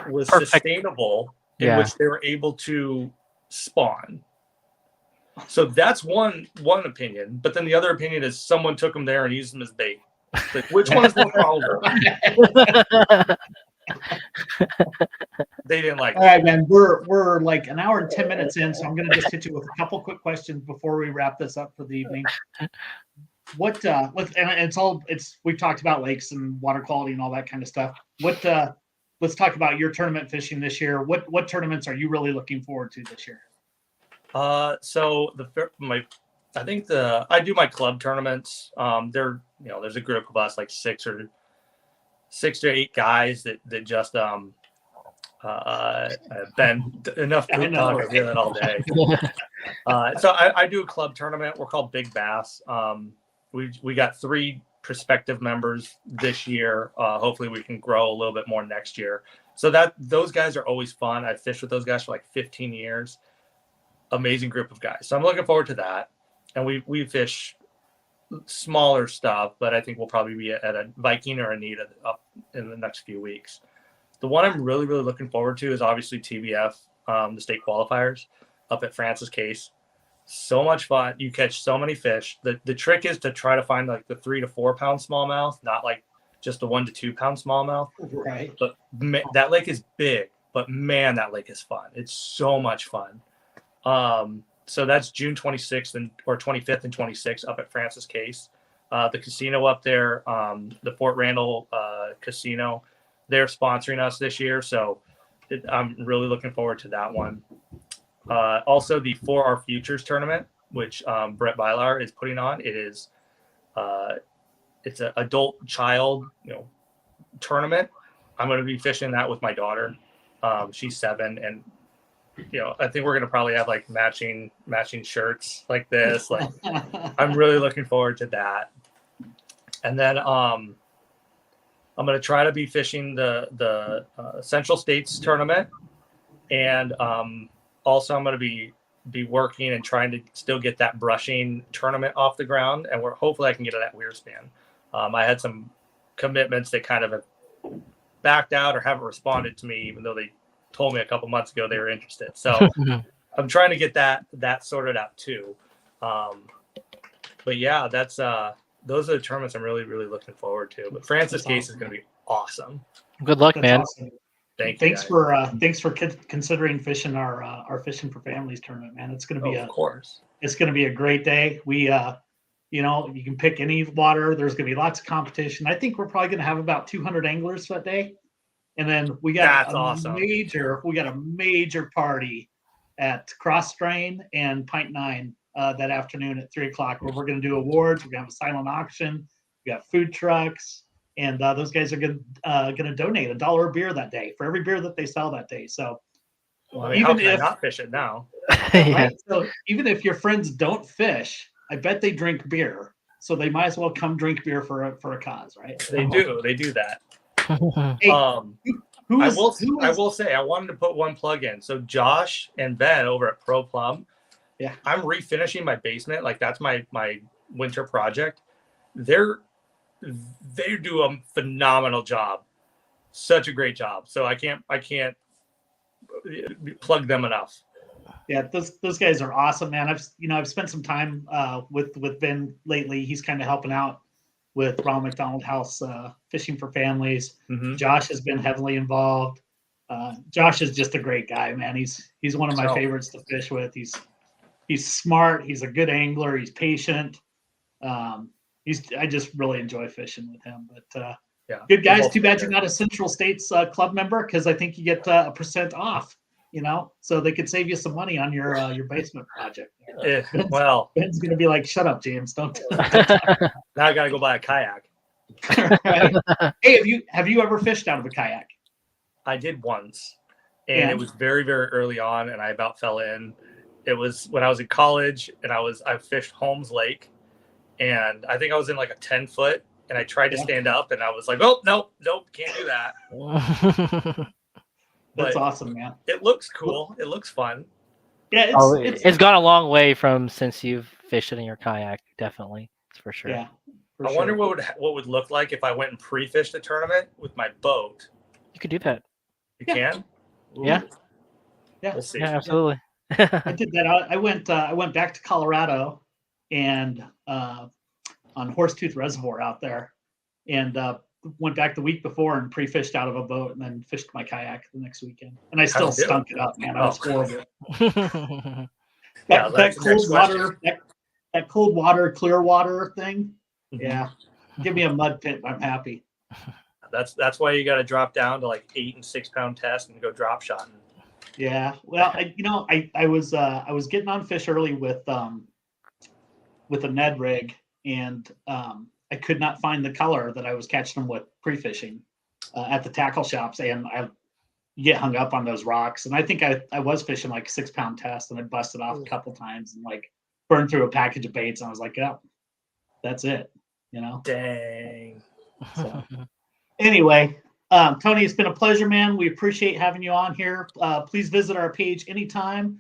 was sustainable in which they were able to spawn. So that's one opinion. But then the other opinion is someone took them there and used them as bait. Like, which one is more probable? They didn't like it. All right, man. We're like an hour and 10 minutes in, so I'm going to just hit you with a couple quick questions before we wrap this up for the evening. We've talked about lakes and water quality and all that kind of stuff. Let's talk about your tournament fishing this year. What tournaments are you really looking forward to this year? So I do my club tournaments. There's a group of us, like 6 to 8 guys that just been enough poop talk. I've been it all day. So I do a club tournament. We're called Big Bass. We got 3 prospective members this year. Hopefully we can grow a little bit more next year. So those guys are always fun. I fished with those guys for like 15 years. Amazing group of guys. So I'm looking forward to that. And we fish smaller stuff, but I think we'll probably be at a Viking or a Anita up in the next few weeks. The one I'm really, really looking forward to is obviously TBF, the state qualifiers up at Francis Case. So much fun. You catch so many fish. The trick is to try to find like the 3 to 4 pound smallmouth, not like just the 1 to 2 pound smallmouth. Right. But that lake is big, but man, that lake is fun. It's so much fun. So that's June 26th or 25th and 26th up at Francis Case. The casino up there, the Fort Randall casino, they're sponsoring us this year. So I'm really looking forward to that one. Also the For Our Futures tournament, which Brett Bylar is putting on. It's an adult child, tournament. I'm going to be fishing that with my daughter. She's 7, and I think we're going to probably have like matching shirts like this. Like, I'm really looking forward to that. And then I'm going to try to be fishing the Central States tournament, and also I'm going to be working and trying to still get that brushing tournament off the ground, and hopefully I can get it at Weir Span. I had some commitments that kind of have backed out or haven't responded to me, even though they told me a couple months ago they were interested. So I'm trying to get that sorted out too. But yeah, those are the tournaments I'm really, really looking forward to. But Francis Case is going to be awesome. Good luck, man. Awesome. Thank you. Thanks for considering fishing our Fishing for Families tournament, man. It's going to be of course. It's going to be a great day. We you can pick any water. There's going to be lots of competition. I think we're probably going to have about 200 anglers that day. And then we got a major party at Cross Strain and Pint 9 that afternoon at 3:00, where we're going to do awards. We're going to have a silent auction. We got food trucks, and those guys are going to donate $1 a beer that day for every beer that they sell that day. So, how can I not fish it now? Right? So even if your friends don't fish, I bet they drink beer. So they might as well come drink beer for a cause, right? They do that. Hey, I will say I wanted to put one plug in. So Josh and Ben over at Pro Plum, yeah, I'm refinishing my basement. Like, that's my winter project. They do a phenomenal job, such a great job. So I can't plug them enough. Yeah, those guys are awesome, man. I've spent some time with Ben lately. He's kind of helping out with Ronald McDonald House Fishing for Families. Mm-hmm. Josh has been heavily involved. Josh is just a great guy, man. He's one of my favorites to fish with. He's smart. He's a good angler. He's patient. I just really enjoy fishing with him. But good guys. Too bad you're not a Central States club member, because I think you get a % off. So they could save you some money on your basement project. Well, Ben's gonna be like, "Shut up, James! Don't." Now I gotta go buy a kayak. Right? Hey, have you ever fished out of a kayak? I did once, and it was very, very early on, and I about fell in. It was when I was in college, and I fished Holmes Lake, and I think I was in like a 10-foot, and I tried to stand up, and I was like, "Oh, nope, can't do that." That's But awesome, man. it looks cool. It looks fun. Yeah, it's gone a long way from since you've fished it in your kayak. Definitely, it's for sure. Yeah. I wonder what would look like if I went and pre-fished a tournament with my boat. You could do that. You can? Yeah. Yeah. We'll see. Yeah, absolutely. I did that. I went back to Colorado and on Horsetooth Reservoir out there, and went back the week before and pre-fished out of a boat, and then fished my kayak the next weekend. And I still stunk it up, man. I was horrible. that cold water, that cold water, clear water thing. Mm-hmm. Yeah. Give me a mud pit. I'm happy. That's why you got to drop down to like 8 and 6 pound test and go drop shotting. Yeah. Well, I was getting on fish early with a Ned rig, and I could not find the color that I was catching them with pre-fishing at the tackle shops, and I get hung up on those rocks. And I think I was fishing like a 6 pound test, and I busted off a couple times and like burned through a package of baits. And I was like, "Oh, that's it," Dang. So anyway, Tony, it's been a pleasure, man. We appreciate having you on here. Please visit our page anytime.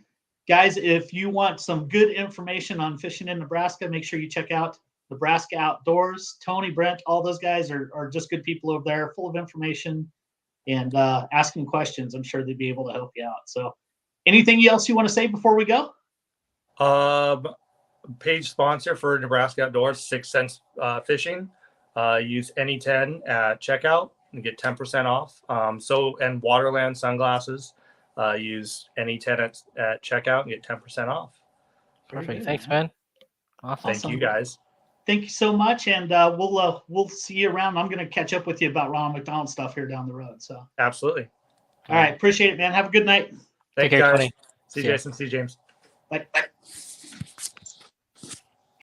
Guys, if you want some good information on fishing in Nebraska, make sure you check out Nebraska Outdoors. Tony, Brent, all those guys are just good people over there, full of information, and asking questions. I'm sure they'd be able to help you out. So anything else you want to say before we go? Page sponsor for Nebraska Outdoors, 6 Cents Fishing. Use any 10 at checkout and get 10% off. And Waterland sunglasses. Use any 10 at checkout and get 10% off. Perfect. Thanks, man. Awesome. Thank you, guys. Thank you so much, and we'll see you around. I'm going to catch up with you about Ronald McDonald stuff here down the road. So absolutely. All right, appreciate it, man. Have a good night. Thank you, guys. See you, Jason. See you, James. Bye.